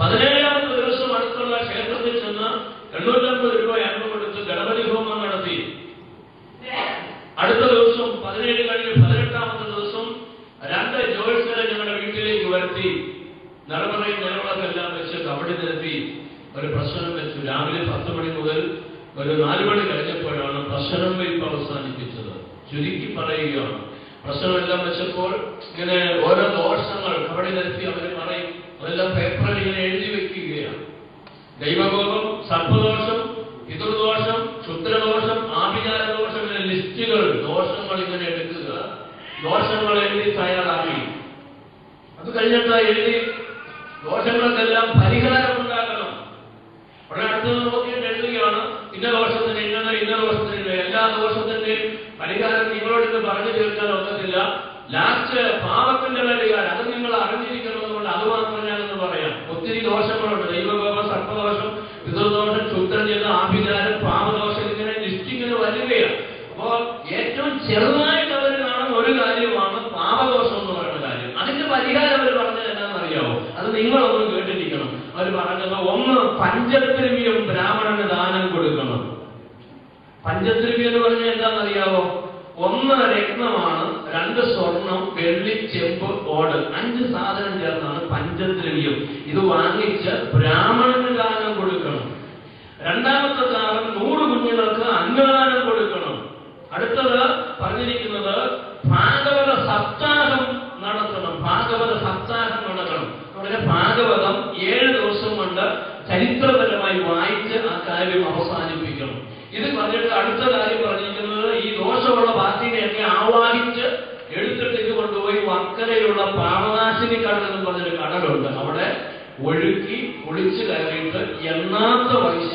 17ാമത്തെ ദിവസം അടുത്തുള്ള ക്ഷേത്രത്തിൽ ചെന്ന് 850 രൂപ അമ്പ് കൊടുത്ത് ഗണപതി ഹോമം നടത്തി. അടുത്ത ദിവസം 17 കഴിഞ്ഞ് 18ാമത്തെ ദിവസം 2 ജോത്സ്യരെ ഞങ്ങളുടെ വീട്ടിലേക്ക് വരുത്തി. നിറമറയും നിലവിളക്കെല്ലാം വെച്ച് കബഡി നിരത്തി ഒരു പ്രശ്നം വെച്ചു. രാവിലെ 10 മണി മുതൽ ഒരു 4 മണി കഴിഞ്ഞപ്പോഴാണ് പ്രശ്നം വയ്പ് അവസാനിപ്പിച്ചത്. ചുരുക്കി പറയുകയാണ്, പ്രശ്നമെല്ലാം വെച്ചപ്പോൾ ഇങ്ങനെ ഓരോ ദോഷങ്ങൾ കബഡി നിരത്തി അവർ പറയും. അതെല്ലാം പേപ്പറിൽ ഇങ്ങനെ എഴുതി വെക്കുകയാണ്. ദൈവകോപം, സർപ്പദോഷം, പിതൃദോഷം, ക്ഷുദ്രദോഷം, ആഭിചാരദോഷം, ഇങ്ങനെ ലിസ്റ്റുകൾ, ദോഷങ്ങൾ ഇങ്ങനെ എടുക്കുക. ദോഷങ്ങൾ എഴുതി തയ്യാറാക്കി. അത് കഴിഞ്ഞിട്ട് എഴുതി ദോഷങ്ങൾക്കെല്ലാം പരിഹാരമുണ്ടാക്കണം. ഉടനെ അടുത്തത് നോക്കിയിട്ട് എഴുതുകയാണ്, ഇന്ന ദോഷത്തിന് ഇന്ന, ഇന്ന ദോഷത്തിന് എല്ലാ ദോഷത്തിന്റെയും പരിഹാരം നിങ്ങളോട് പറഞ്ഞു തീർക്കാൻ ഒക്കത്തില്ല. ലാസ്റ്റ് പാപത്തിന്റെ പരിഹാരം അത് നിങ്ങൾ അറിഞ്ഞിരിക്കണമെന്നുകൊണ്ട് അത് മാത്രം ഞാനെന്ന് പറയാം. ഒത്തിരി ദോഷങ്ങളുണ്ട്. ദൈവകോപം, സർപ്പദോഷം, പിതൃദോഷം, ക്ഷുദ്രജന, ആഭിചാരം, പാപദോഷം, ഇങ്ങനെ ലിസ്റ്റിങ്ങനെ വരികയാണ്. അപ്പോ ഏറ്റവും ചെറുതായിട്ട് അവർ കാണുന്ന ഒരു കാര്യമാണ് പാപദോഷം എന്ന് പറയുന്ന കാര്യം. അതിന്റെ പരിഹാരം അവർ പറഞ്ഞത് എന്താണെന്നറിയാമോ? അത് നിങ്ങളൊന്നും കേട്ടിരിക്കണം. അവർ പറഞ്ഞത്, 1 പഞ്ചദ്രവ്യം ബ്രാഹ്മണന് ദാനം കൊടുക്കണം. പഞ്ചദ്രവ്യം എന്ന് പറഞ്ഞാൽ എന്താണെന്നറിയാവോ? 1 രത്നമാണ്, 2 സ്വർണം, വെള്ളി, ചെമ്പ്, ഓട്, 5 സാധനം ചേർന്നാണ് പഞ്ചദ്രവ്യം. ഇത് വാങ്ങിച്ച് ബ്രാഹ്മണന് ദാനം കൊടുക്കണം. രണ്ടാമത്തെ കാലം 100 കുഞ്ഞുങ്ങൾക്ക് അന്നദാനം കൊടുക്കണം. അടുത്തത് പറഞ്ഞിരിക്കുന്നത് ഭാഗവത സപ്താഹം നടത്തണം. ഭാഗവത സപ്താഹം നടക്കണം. അവിടെ ഭാഗവതം 7 ദിവസം കൊണ്ട് ചരിത്രപരമായി വായിച്ച് ആ കാര്യം അവസാനിപ്പിക്കണം. ഇത് പറഞ്ഞിട്ട് അടുത്ത കാര്യം പറഞ്ഞിരിക്കുന്നത്, ഈ ദോഷമുള്ള പാർട്ടിനെയൊക്കെ ആവാഹിച്ച് എടുത്തിട്ട് ഇത് കൊണ്ടുപോയി വക്കരയുള്ള പാപനാശിനി കടൽ എന്ന് പറഞ്ഞൊരു കടലുണ്ട്. അവിടെ ഒഴുക്കി കുളിച്ചു കയറിയിട്ട് എണ്ണാത്ത പൈസ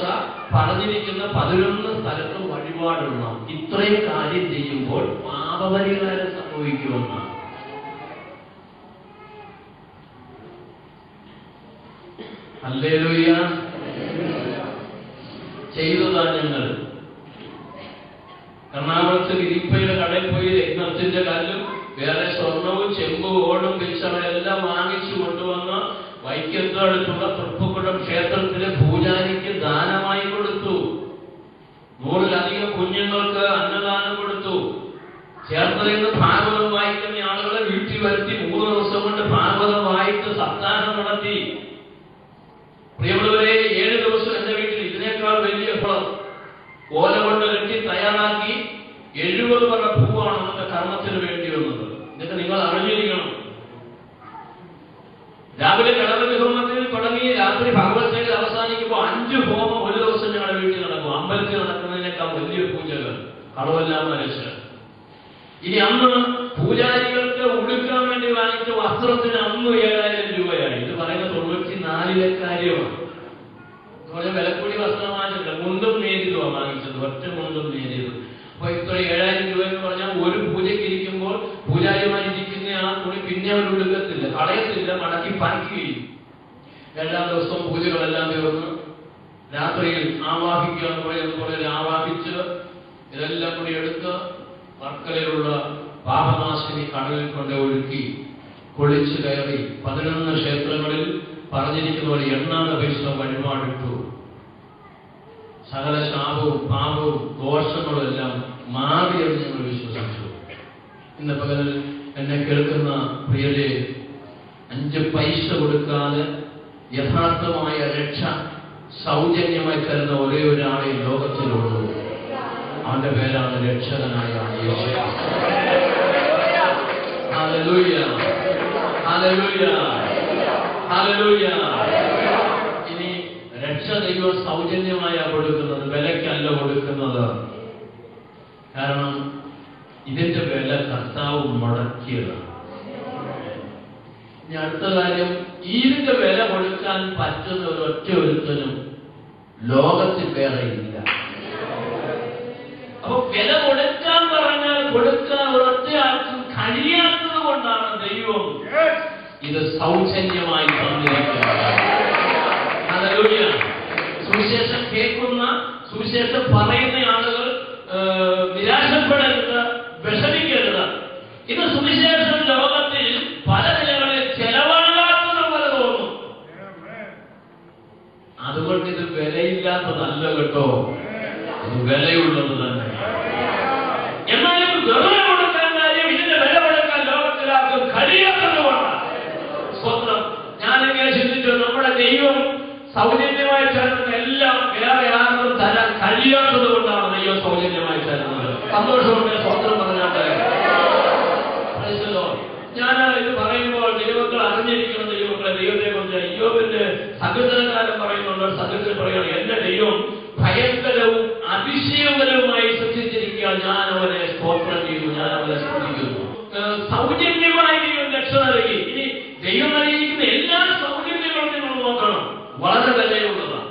പറഞ്ഞിരിക്കുന്ന 11 സ്ഥലത്ത് വഴിപാടുണ്ടാവും. ഇത്രയും കാര്യം ചെയ്യുമ്പോൾ പാപപരിഹാരം സംഭവിക്കുമെന്നാണ്. ഹല്ലേലൂയ. ചെയ്തതാ ഞങ്ങൾ. എറണാകുളത്ത് ഗിരിപ്പയുടെ കടയിൽ പോയി രത്നത്തിന്റെ കല്ലും വേറെ സ്വർണവും ചെമ്പും ഓടും പിച്ചളെല്ലാം വാങ്ങിച്ചു കൊണ്ടുവന്ന് വൈക്കത്തടുത്തുള്ള തൃപ്പക്കുളം ക്ഷേത്രത്തിലെ പൂജാരിക്ക് ദാനമായി കൊടുത്തു. 100-ലധികം കുഞ്ഞുങ്ങൾക്ക് അന്നദാനം കൊടുത്തു. ചേർത്തലയിൽ നിന്ന് ഭാഗവതം വായിക്കുന്ന ആളുകളെ വീട്ടിൽ വരുത്തി 3 ദിവസം കൊണ്ട് ഭാഗവതം വായിച്ച് സപ്താഹം നടത്തി. പ്രിയമുള്ളവരെ, 7 ദിവസം എന്റെ വീട്ടിൽ ഇതിനേക്കാൾ വലിയ ഓല കൊണ്ട് കെട്ടി തയ്യാറാക്കി 70 പറ പൂവാണ് നമ്മുടെ കർമ്മത്തിന് വേണ്ടി വന്നത്. ഇതൊക്കെ നിങ്ങൾ അറിഞ്ഞിരിക്കണം. രാവിലെ ഗണപതി ഹോമത്തിൽ തുടങ്ങി രാത്രി ഭഗവത്സേന അവസാനിക്കുമ്പോൾ 5 ഹോമം ഒരു ദിവസം ഞങ്ങളുടെ വീട്ടിൽ നടക്കും. അമ്പലത്തിൽ നടക്കുന്നതിനേക്കാൾ വലിയ പൂജകൾ കളവെല്ലാം വരച്ച്. ഇനി അന്ന് പൂജാരികൾക്ക് ഉടുക്കാൻ വേണ്ടി വാങ്ങിച്ച വസ്ത്രത്തിന് അന്ന് 7000 രൂപയായി. ഇത് പറയുന്നത് 94-ലെ കാര്യമാണ്. വിലക്കൂടി വസ്ത്രം വാങ്ങിച്ചില്ല, മുണ്ടും നേരിയതുമാണ് വാങ്ങിച്ചത്. ഒറ്റ മുണ്ടും നേരിയത്. അപ്പൊ ഇത്ര 7000 രൂപ എന്ന് പറഞ്ഞാൽ ഒരു പൂജയ്ക്ക് ഇരിക്കുമ്പോൾ പൂജാരിമാരിയിരിക്കുന്ന ആ പിന്നെ അവർ എടുക്കത്തില്ല, കളയത്തില്ല, മടക്കി പാക്കുകയും. 7-ാം ദിവസം പൂജകളെല്ലാം തീർന്ന് രാത്രിയിൽ ആവാഹിക്കുക എന്ന് പറയുന്നത് ആവാഹിച്ച് ഇതെല്ലാം കൂടി എടുത്ത് വർക്കലയിലുള്ള പാപനാശിനി കടലിൽ കൊണ്ട് ഒഴുക്കി കുളിച്ചു കയറി 11 ക്ഷേത്രങ്ങളിൽ പറഞ്ഞിരിക്കുന്ന പോലെ എണ്ണാനപേക്ഷ വഴിപാടിട്ടു. സകല ശാപവും പാപവും ദോഷങ്ങളും എല്ലാം മാറിയെന്ന് ഞങ്ങൾ വിശ്വസിച്ചു. ഇന്ന് പകൽ എന്നെ കേൾക്കുന്ന പ്രിയരെ, 5 പൈസ കൊടുക്കാതെ യഥാർത്ഥമായ രക്ഷ സൗജന്യമായി തരുന്ന ഒരേ ഒരാളെ ലോകത്തിലുള്ളൂ. അവന്റെ പേരാണ് രക്ഷകനായ യേശു. Hallelujah, hallelujah, hallelujah. ഇനി രക്ഷ ദൈവം സൗജന്യമായ കൊടുക്കുന്നത്, വിലയ്ക്കല്ല കൊടുക്കുന്നത്. കാരണം ഇതിന്റെ വില കർത്താവ് മുടക്കിയതാണ്. ഇനി അടുത്ത കാര്യം, ഇതിന്റെ വില കൊടുക്കാൻ പറ്റുന്ന ഒരൊറ്റ ഒരുത്തനും ലോകത്തിൽ വേറെ ഇല്ല. അപ്പൊ വില കൊടുക്കാൻ പറഞ്ഞാൽ കൊടുക്കാൻ ഒരൊറ്റ ആൾക്കും കഴിയാത്തത് കൊണ്ടാണ് ദൈവം ഇത് സൗജന്യമായി തന്നിരിക്കുന്നത്. ഹല്ലേലൂയ. സുവിശേഷം കേൾക്കുന്ന, സുവിശേഷം പറയുന്ന ആളുകൾ നിരാശപ്പെടരുത്, വിഷമിക്കരുത്. ഇത് സുവിശേഷം ലോകത്തിൽ പല നിലകളിൽ ചെലവാകാത്തത് പോലെ തോന്നും. അതുകൊണ്ട് ഇത് വിലയില്ലാത്തതല്ല കേട്ടോ, ഇത് വിലയുള്ളത് തന്നെ. എന്നാലും വെറുതെ കൊടുക്കാൻ കാര്യം, ഇതിന്റെ വില കൊടുക്കാൻ ലോകത്തിലാർക്കും കഴിയാത്തത് കൊണ്ടാണ്. സ്വന്തം ഞാനിങ്ങനെ ചിന്തിച്ചു, നമ്മുടെ ദൈവം സൗജന്യമായി തരുന്ന എല്ലാം വേറെ ആർക്കും തരാൻ കഴിയാത്തത് കൊണ്ടാണ് ദൈവം സൗജന്യമായി തരുന്നത്. സന്തോഷമുണ്ട്, സ്വന്തം പറഞ്ഞാട്ടെ. ഞാൻ ഇത് പറയുമ്പോൾ ദൈവങ്ങൾ അറിഞ്ഞിരിക്കുന്ന ദൈവങ്ങളെ, ദൈവത്തെ കുറിച്ച് അയ്യോബിന്റെ സഹോദരകാലം പറയുന്നുണ്ട്. സഹോദരൻ പറയുകയാണ്, എന്റെ ദൈവം ഭയങ്കരവും അതിശയകരവുമായി സൃഷ്ടിച്ചിരിക്കുക, ഞാൻ അവനെ സ്തോത്രം ചെയ്യുന്നു, ഞാൻ അവനെ സ്തുതിക്കുന്നു. സൗജന്യമായി ദൈവം രക്ഷ നൽകി. ഇനി ദൈവം നൽകിയിരിക്കുന്ന എല്ലാ സൗജന്യങ്ങളും നിങ്ങൾ നോക്കണം, വളരെ വിലയുള്ളതാണ്.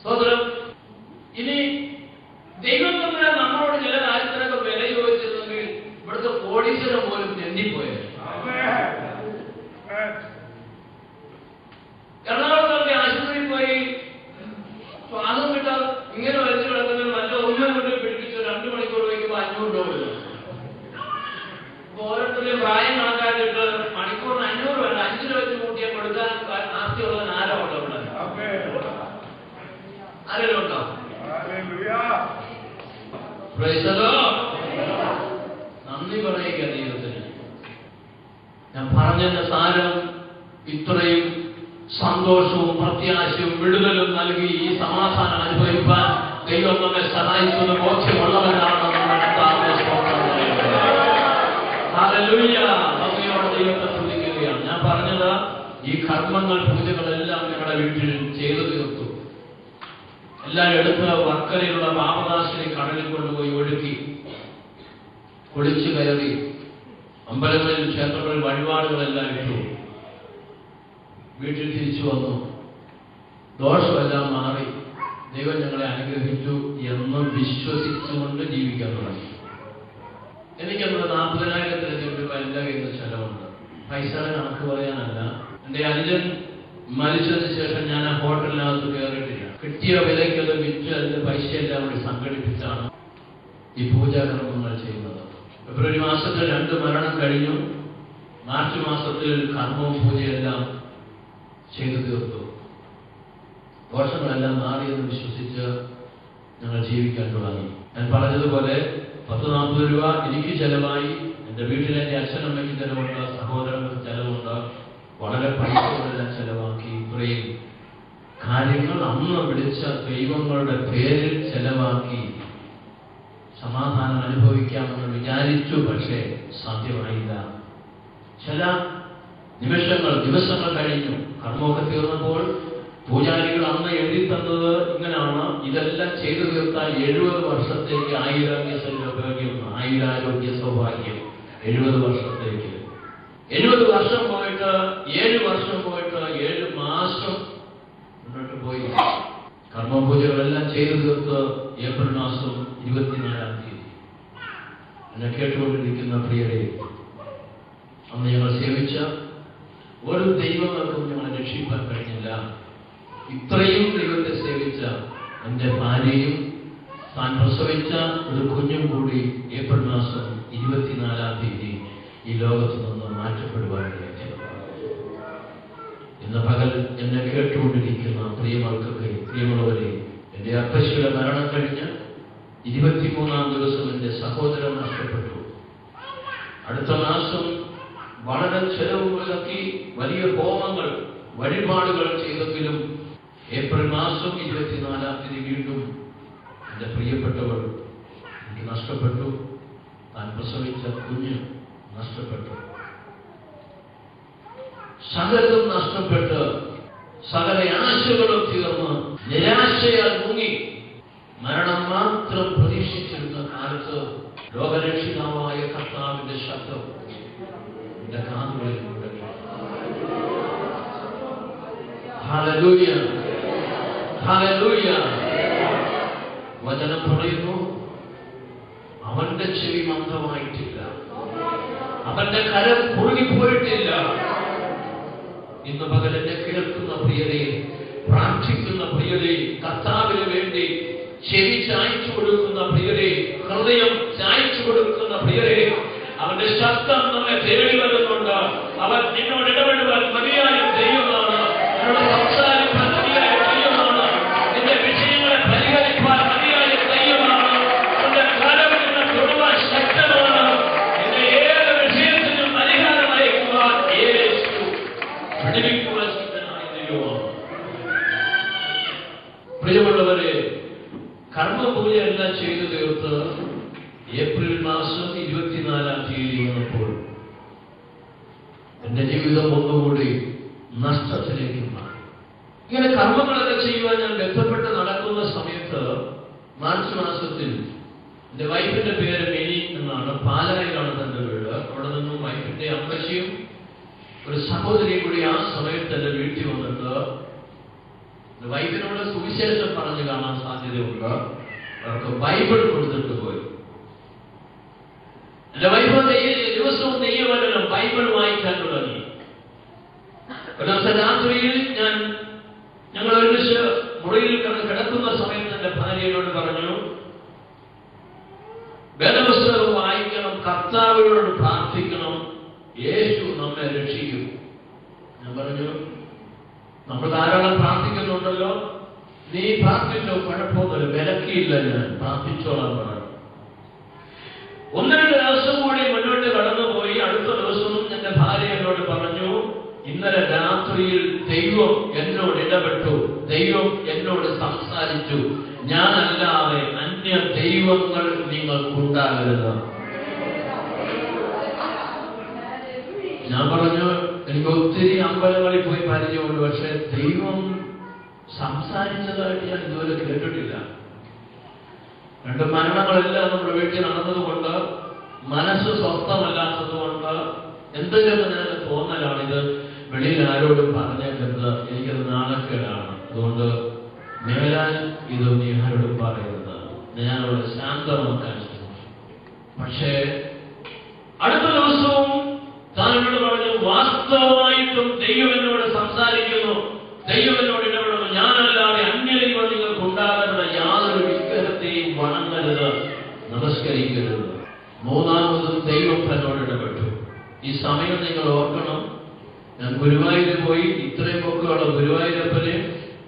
സ്തോത്രം. ഇനി ദൈവം തന്നെ നമ്മളോട് ചില കാര്യത്തിനൊക്കെ വില ചോദിച്ചിരുന്നെങ്കിൽ ഇവിടുത്തെ കോടീശ്വരം പോലും തെന്നിപ്പോയത്. എറണാകുളത്തൊക്കെ ആശുപത്രിയിൽ പോയി ശ്വാസം കിട്ടാൻ ഇങ്ങനെ വലിച്ചു കിടക്കുന്ന നല്ല ഒന്നും കൊണ്ട് പിടിപ്പിച്ച് 2 മണിക്കൂർ വയ്ക്കുമ്പോൾ 500 രൂപ വരും. ഓരോരുത്തരും പ്രായം കണക്കാക്കിയിട്ട് മണിക്കൂറിന് 500 വേണ്ട, 5 രൂപ വെച്ച് കൂട്ടിയാൽ കൊടുക്കാൻ ആസ്തിയുള്ളവൻ ആരോ ഉണ്ടോ? ഇവിടെ ആരെങ്കിലും ഉണ്ടോ? നന്ദി പറയുക ദൈവത്തിന്. ഞാൻ പറഞ്ഞതിന്റെ സാരം ഇത്രയും സന്തോഷവും പ്രത്യാശയും വിടുതലും നൽകി ഈ സമാധാനം അനുഭവിക്കാൻ ദൈവം നമ്മെ സഹായിക്കുന്ന ബോധ്യമുള്ളവരാണെന്ന് ഭംഗിയോടെ ദൈവത്തെ സ്തുതിക്കുകയാണ്. ഞാൻ പറഞ്ഞത്, ഈ കർമ്മങ്ങൾ, പൂജകളെല്ലാം ഞങ്ങളുടെ വീട്ടിൽ ചെയ്തു തീർത്തു. എല്ലാം എടുത്ത് വർക്കലയിലുള്ള പാപനാശിനി കടലിൽ കൊണ്ടുപോയി ഒഴുക്കി കുളിച്ചു കയറി അമ്പലങ്ങളിൽ, ക്ഷേത്രങ്ങളിൽ വഴിപാടുകളെല്ലാം ഇട്ടു. വീട്ടിൽ തിരിച്ചു വന്നു. ദോഷമെല്ലാം മാറി, ദൈവം ഞങ്ങളെ അനുഗ്രഹിച്ചു എന്ന് വിശ്വസിച്ചുകൊണ്ട് ജീവിക്കാൻ തുടങ്ങി. എനിക്കന്ന് 40,000 രൂപ എൻ്റെ കയ്യിൽ നിന്ന് ചെലവുണ്ട്. പൈസയുടെ കണക്ക് പറയാനല്ല. എൻ്റെ അനുജൻ മരിച്ചതിന് ശേഷം ഞാൻ ആ ഹോട്ടലിനകത്ത് കയറിയിട്ടില്ല. കിട്ടിയ വിലയ്ക്ക് അത് വിറ്റ് അതിന്റെ പൈസയെല്ലാം കൂടി സംഘടിപ്പിച്ചാണ് ഈ പൂജാകർമ്മങ്ങൾ ചെയ്യുന്നത്. ഫെബ്രുവരി മാസത്തിൽ 2 മരണം കഴിഞ്ഞു. മാർച്ച് മാസത്തിൽ കർമ്മവും പൂജയെല്ലാം ചെയ്തു തീർത്തു. ദോഷങ്ങളെല്ലാം മാറിയെന്ന് വിശ്വസിച്ച് ഞങ്ങൾ ജീവിക്കാൻ തുടങ്ങി. ഞാൻ പറഞ്ഞതുപോലെ 10-40 രൂപ എനിക്ക് ചെലവായി. എൻ്റെ വീട്ടിൽ എൻ്റെ അച്ഛനമ്മയ്ക്ക് ചെലവുണ്ട്, സഹോദരങ്ങൾക്ക് ചെലവുണ്ട്. വളരെ പൈസകളെല്ലാം ചെലവാക്കി. ഇത്രയും കാര്യങ്ങൾ അന്ന് വിളിച്ച ദൈവങ്ങളുടെ പേരിൽ ചെലവാക്കി സമാധാനം അനുഭവിക്കാമെന്ന് വിചാരിച്ചു. പക്ഷേ സാധ്യമായില്ല. ചില ദിവസങ്ങൾ കഴിഞ്ഞു. കർമ്മമൊക്കെ തീർന്നപ്പോൾ പൂജാരികൾ അന്ന് എഴുതി തന്നത് ഇങ്ങനെയാണ്: ഇതെല്ലാം ചെയ്തു തീർത്താൽ 70 വർഷത്തേക്ക് ആയുരാരോഗ്യ സൗഭാഗ്യം. 70 വർഷത്തേക്ക്. 70 വർഷം പോയിട്ട് 7 വർഷം പോയിട്ട് 7 മാസം മുന്നോട്ട് പോയി. കർമ്മപൂജകളെല്ലാം ചെയ്തു തീർത്ത് ഏപ്രിൽ മാസം 24-ാം തീയതി എന്നെ കേട്ടുകൊണ്ടിരിക്കുന്ന പ്രിയരെ, അന്ന് ഒരു ദൈവങ്ങൾക്കും ഞങ്ങളെ രക്ഷിക്കാൻ കഴിഞ്ഞില്ല. ഇത്രയും ദൈവത്തെ സേവിച്ച എൻ്റെ ഭാര്യയും താൻ പ്രസവിച്ച ഒരു കുഞ്ഞും കൂടി ഏപ്രിൽ മാസം 24-ാം തീയതി ഈ ലോകത്ത് നിന്ന് മാറ്റപ്പെടുവാനിടയായി. ഇന്ന് പകൽ എന്നെ കേട്ടുകൊണ്ടിരിക്കുന്ന പ്രിയമുള്ളവരെ, എൻ്റെ അപ്പശ്ശിയുടെ മരണം കഴിഞ്ഞ് 23-ാം ദിവസം എൻ്റെ സഹോദരൻ നഷ്ടപ്പെട്ടു. അടുത്ത മാസം വളരെ ചെലവ് മുടക്കി വലിയ ഹോമങ്ങൾ വഴിപാടുകൾ ചെയ്തെങ്കിലും ഏപ്രിൽ മാസം 24-ാം തീയതി വീണ്ടും എൻ്റെ പ്രിയപ്പെട്ടവൾ എനിക്ക് നഷ്ടപ്പെട്ടു. താൻ പ്രസവിച്ച കുഞ്ഞ് നഷ്ടപ്പെട്ടു. സകലതും നഷ്ടപ്പെട്ട് സകല ആശകളും തീർന്ന് നിരാശയാൽ മുങ്ങി മരണം മാത്രം പ്രതീക്ഷിച്ചിരുന്ന കാലത്ത് ലോകരക്ഷിതാവായ കർത്താവിന്റെ ശബ്ദം എന്റെ കാതുകളിൽ മുഴങ്ങി. Hallelujah, hallelujah. വചനം പറയുന്നു, അവന്റെ ചെവി മന്ദമായിട്ടില്ല, അവന്റെ കരം കുറുകിപ്പോയിട്ടില്ല. ഇന്ന് പകൽ എന്നെ കേൾക്കുന്ന പ്രിയരെ, പ്രാർത്ഥിക്കുന്ന പ്രിയരെ, കർത്താവിന് വേണ്ടി ചെവി ചായച്ചു കൊടുക്കുന്ന പ്രിയരെ, ഹൃദയം ചായച്ചു കൊടുക്കുന്ന പ്രിയരെ, അവന്റെ ശബ്ദം നമ്മെ തേടി വരുന്നുണ്ട്. അവൻ നിന്നോട് ഇടപെടുവാൻ മതിയായ ദൈവമാണ്, നിന്നോട് സംസാരിക്കാൻ മതിയായ ദൈവമാണ്, നിന്റെ വിഷയങ്ങളെ പരിഹരിക്കാൻ മതിയായ ദൈവമാണ്, നിന്റെ കരം നിന്നെ തൊടുവാൻ ശക്തമാണ്, നിന്റെ ഏത് വിഷയത്തിനും പരിഹാരം അയക്കുവാൻ യേശു വിടുവിക്കുവാൻ ശക്തനായ ദൈവമാണ്. പ്രിയമുള്ളവരെ, കർമ്മപൂജയെല്ലാം ചെയ്തു തീർത്ത് ഏപ്രിൽ മാസം 24-ാം തീയതി വന്നപ്പോൾ എന്റെ ജീവിതം ഒന്നുകൂടി നഷ്ടത്തിലേക്ക് മാറി. ഇങ്ങനെ കർമ്മങ്ങളൊക്കെ ചെയ്യുവാൻ ഞാൻ ബന്ധപ്പെട്ട് നടക്കുന്ന സമയത്ത് മാർച്ച് മാസത്തിൽ എന്റെ വൈഫിന്റെ പേര് മിനി എന്നാണ്. പാലായിലാണ് തന്റെ വീട്. അവിടെ നിന്നും വൈഫിന്റെ അമ്മച്ചിയും ഒരു സഹോദരിയും കൂടി ആ സമയത്ത് എന്റെ വീട്ടിൽ വന്നിട്ട് വൈഫിനോട് സുവിശേഷം പറഞ്ഞു കാണാൻ സാധ്യതയുണ്ട്. അവർക്ക് ബൈബിൾ കൊടുത്തിട്ട് പോയി. എന്റെ വൈഫ് ദിവസവും നെയ്യുവാനും ബൈബിൾ വായിക്കാൻ തുടങ്ങി. ഒരു ദിവസം രാത്രിയിൽ ഞങ്ങൾ ഒരുമിച്ച് മുറിയിൽ കിടക്കുന്ന സമയത്ത് എന്റെ ഭാര്യയോട് പറഞ്ഞു, വേദപുസ്തകം വായിക്കണം, കർത്താവിനോട് പ്രാർത്ഥിക്കണം, യേശു നമ്മെ രക്ഷിക്കും. ഞാൻ പറഞ്ഞു, നമ്മൾ ധാരാളം പ്രാർത്ഥിക്കുന്നുണ്ടല്ലോ, നീ പ്രാർത്ഥിച്ചോ, കുഴപ്പമൊന്നുമില്ല, വിലക്കിയില്ല, ഞാൻ പ്രാർത്ഥിച്ചോളാൻ പറഞ്ഞു. 1-2 ദിവസം കൂടി മുന്നോട്ട് കടന്നുപോയി. അടുത്ത ദിവസവും എന്റെ ഭാര്യ എന്നോട് പറഞ്ഞു, ഇന്നലെ രാത്രിയിൽ ദൈവം എന്നോട് ഇടപെട്ടു, ദൈവം എന്നോട് സംസാരിച്ചു, ഞാനല്ലാതെ അന്യ ദൈവങ്ങൾ നിങ്ങൾക്കുണ്ടാകരുത്. ഞാൻ പറഞ്ഞു, എനിക്ക് ഒത്തിരി അമ്പലങ്ങളിൽ പോയി പരിചയമുണ്ട്, പക്ഷെ ദൈവം സംസാരിച്ചതായിട്ട് ഞാൻ ഇതുവരെ കേട്ടിട്ടില്ല. 2 മരണങ്ങളെല്ലാം നമ്മുടെ വീട്ടിൽ നടന്നതുകൊണ്ട്, മനസ്സ് സ്വസ്ഥമല്ലാത്തതുകൊണ്ട് എന്തെങ്കിലും നിനക്ക് തോന്നലാണിത്, വെളിയിൽ ആരോടും പറഞ്ഞേക്കരുത്, എനിക്കത് നാണക്കേടാണ്, അതുകൊണ്ട് മേലാൽ ഇത് നീ ആരോടും പറയരുത്, ഞാനവിടെ ശാന്തമാക്കാൻ ശ്രമിച്ചു. പക്ഷേ അടുത്ത ദിവസവും താൻ എന്നോട് പറഞ്ഞു, വാസ്തവമായിട്ടും ദൈവം എന്നോട് സംസാരിക്കുന്നു, ദൈവം എന്നോട് ഇടപെടുന്നു, ഞാനല്ലാതെ അന്യദൈവം നിങ്ങൾക്ക് ഉണ്ടാകരുത്, യാതൊരു വിഗ്രഹത്തെയും വണങ്ങരുത്, നമസ്കരിക്കരുത്. 3-മതും ദൈവം എന്നോട് ഇടപെട്ടു. ഈ സമയം നിങ്ങൾ ഓർക്കണം, ഞാൻ ഗുരുവായൂരിൽ പോയി ഇത്രയും പൊക്കമുള്ള ഗുരുവായൂരപ്പനെ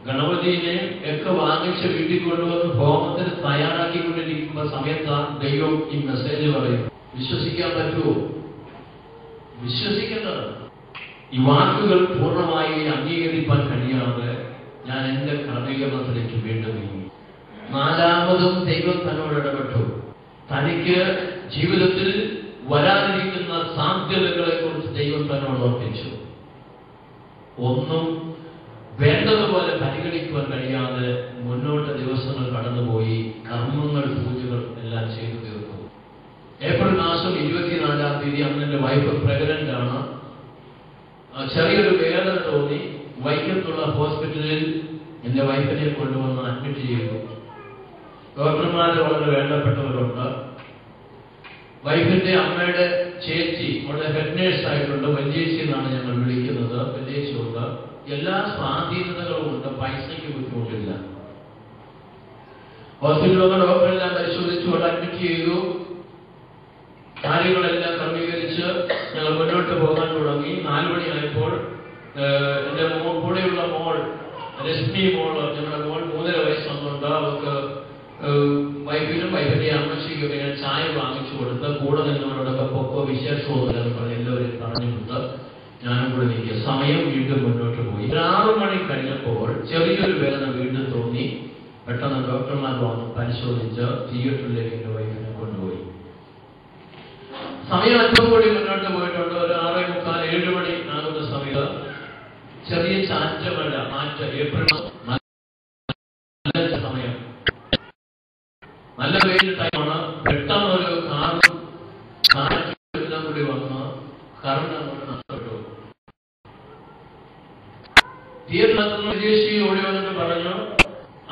ഗണപതിനെ ഒക്കെ വാങ്ങിച്ച് വീട്ടിൽ കൊണ്ടുവന്ന് ഹോമത്തിന് തയ്യാറാക്കിക്കൊണ്ടിരിക്കുന്ന സമയത്താണ് ദൈവം ഈ മെസ്സേജ് പറയും. വിശ്വസിക്കാൻ പറ്റുമോ? വിശ്വസിക്കേണ്ടത്. ഈ വാക്കുകൾ പൂർണ്ണമായി അംഗീകരിക്കാൻ കഴിയാതെ ഞാൻ എന്റെ ക്രമീകരണത്തിലേക്ക് വീണ്ടും നീങ്ങി. 4-മതും ദൈവം തന്നോട് ഇടപെട്ടു. തനിക്ക് ജീവിതത്തിൽ വരാനിരിക്കുന്ന സാധ്യതകളെ കുറിച്ച് ദൈവം തന്നോട് ഓർപ്പിച്ചു. ഒന്നും വേണ്ടതുപോലെ പരിഗണിക്കുവാൻ കഴിയാതെ മുന്നോട്ട് ദിവസങ്ങൾ കടന്നുപോയി. കർമ്മങ്ങൾ, പൂജകൾ എല്ലാം ചെയ്തു തീർന്നു. ഏപ്രിൽ മാസം 24-ാം തീയതി അന്ന് എന്റെ വൈഫ് പ്രഗ്നന്റ് ആണ്. ചെറിയൊരു വേദന തോന്നി. വൈക്കത്തുള്ള ഹോസ്പിറ്റലിൽ എന്റെ വൈഫിനെ കൊണ്ടുവന്ന് അഡ്മിറ്റ് ചെയ്തു. ഡോക്ടർമാർ വളരെ വേണ്ടപ്പെട്ടവരുണ്ട്. വൈഫിന്റെ അമ്മയുടെ ചേച്ചി, അവിടെ ഹെഡ് നേഴ്സ് ആയിട്ടുണ്ട്, വല്യേച്ചി എന്നാണ് ഞങ്ങൾ വിളിക്കുന്നത്, വല്യേച്ചിയുണ്ട്. എല്ലാ സ്വാധീനതകളും ഉണ്ട്, പൈസയ്ക്ക് ബുദ്ധിമുട്ടില്ല. ഹോസ്പിറ്റലിലൊക്കെ ഡോക്ടറെല്ലാം പരിശോധിച്ചു, അവിടെ അഡ്മിറ്റ് ചെയ്തു. കാര്യങ്ങളെല്ലാം ക്രമീകരിച്ച് ഞങ്ങൾ മുന്നോട്ട് പോകാൻ തുടങ്ങി. 4 മണിയായപ്പോൾ എൻ്റെ കൂടെയുള്ള മോൾ രശ്മി മോള്, ഞങ്ങളുടെ മോൾ 3.5 വയസ്സുണ്ട്. അവർക്ക് വൈഫിനും വൈഫിന്റെ അമ്മച്ചിക്കൊക്കെ ഞാൻ ചായ വാങ്ങിച്ചു കൊടുത്ത് കൂടെ നിന്നവരോടൊക്കെ പൊക്കോ വിശേഷമൊന്നുമില്ലെന്ന് പറഞ്ഞ് എല്ലാവരും പറഞ്ഞു കൊടുത്ത് ഞാനും കൂടെ നിൽക്കുക. സമയം വീണ്ടും മുന്നോട്ട് പോയി. 6 മണി കഴിഞ്ഞപ്പോൾ ചെറിയൊരു വേദന വീണ്ടും തോന്നി. പെട്ടെന്ന് ഡോക്ടർമാർ വന്ന് പരിശോധിച്ച് തിയേറ്ററിലേക്ക് എൻ്റെ വൈഫിനെ കൊണ്ടുപോയി. സമയം അല്പം കൂടി മുന്നോട്ട് പോയിട്ടുണ്ട്. ഒരു 6:45, 7 മണി ആകുന്ന സമയത്ത് ചെറിയ ചാറ്റമഴ, ഏപ്രിൽ നല്ല സമയം, നല്ല വെയിൽ ടൈമാണ്. പെട്ടെന്ന് ഒരു കാറും കാറ്റും കൂടി വന്ന് കറണ്ട് അങ്ങോട്ട് നഷ്ടപ്പെട്ടു. തിയേറ്ററിനകത്തുനിന്ന് വിദേശി ഓടി വന്നിട്ട് പറഞ്ഞു,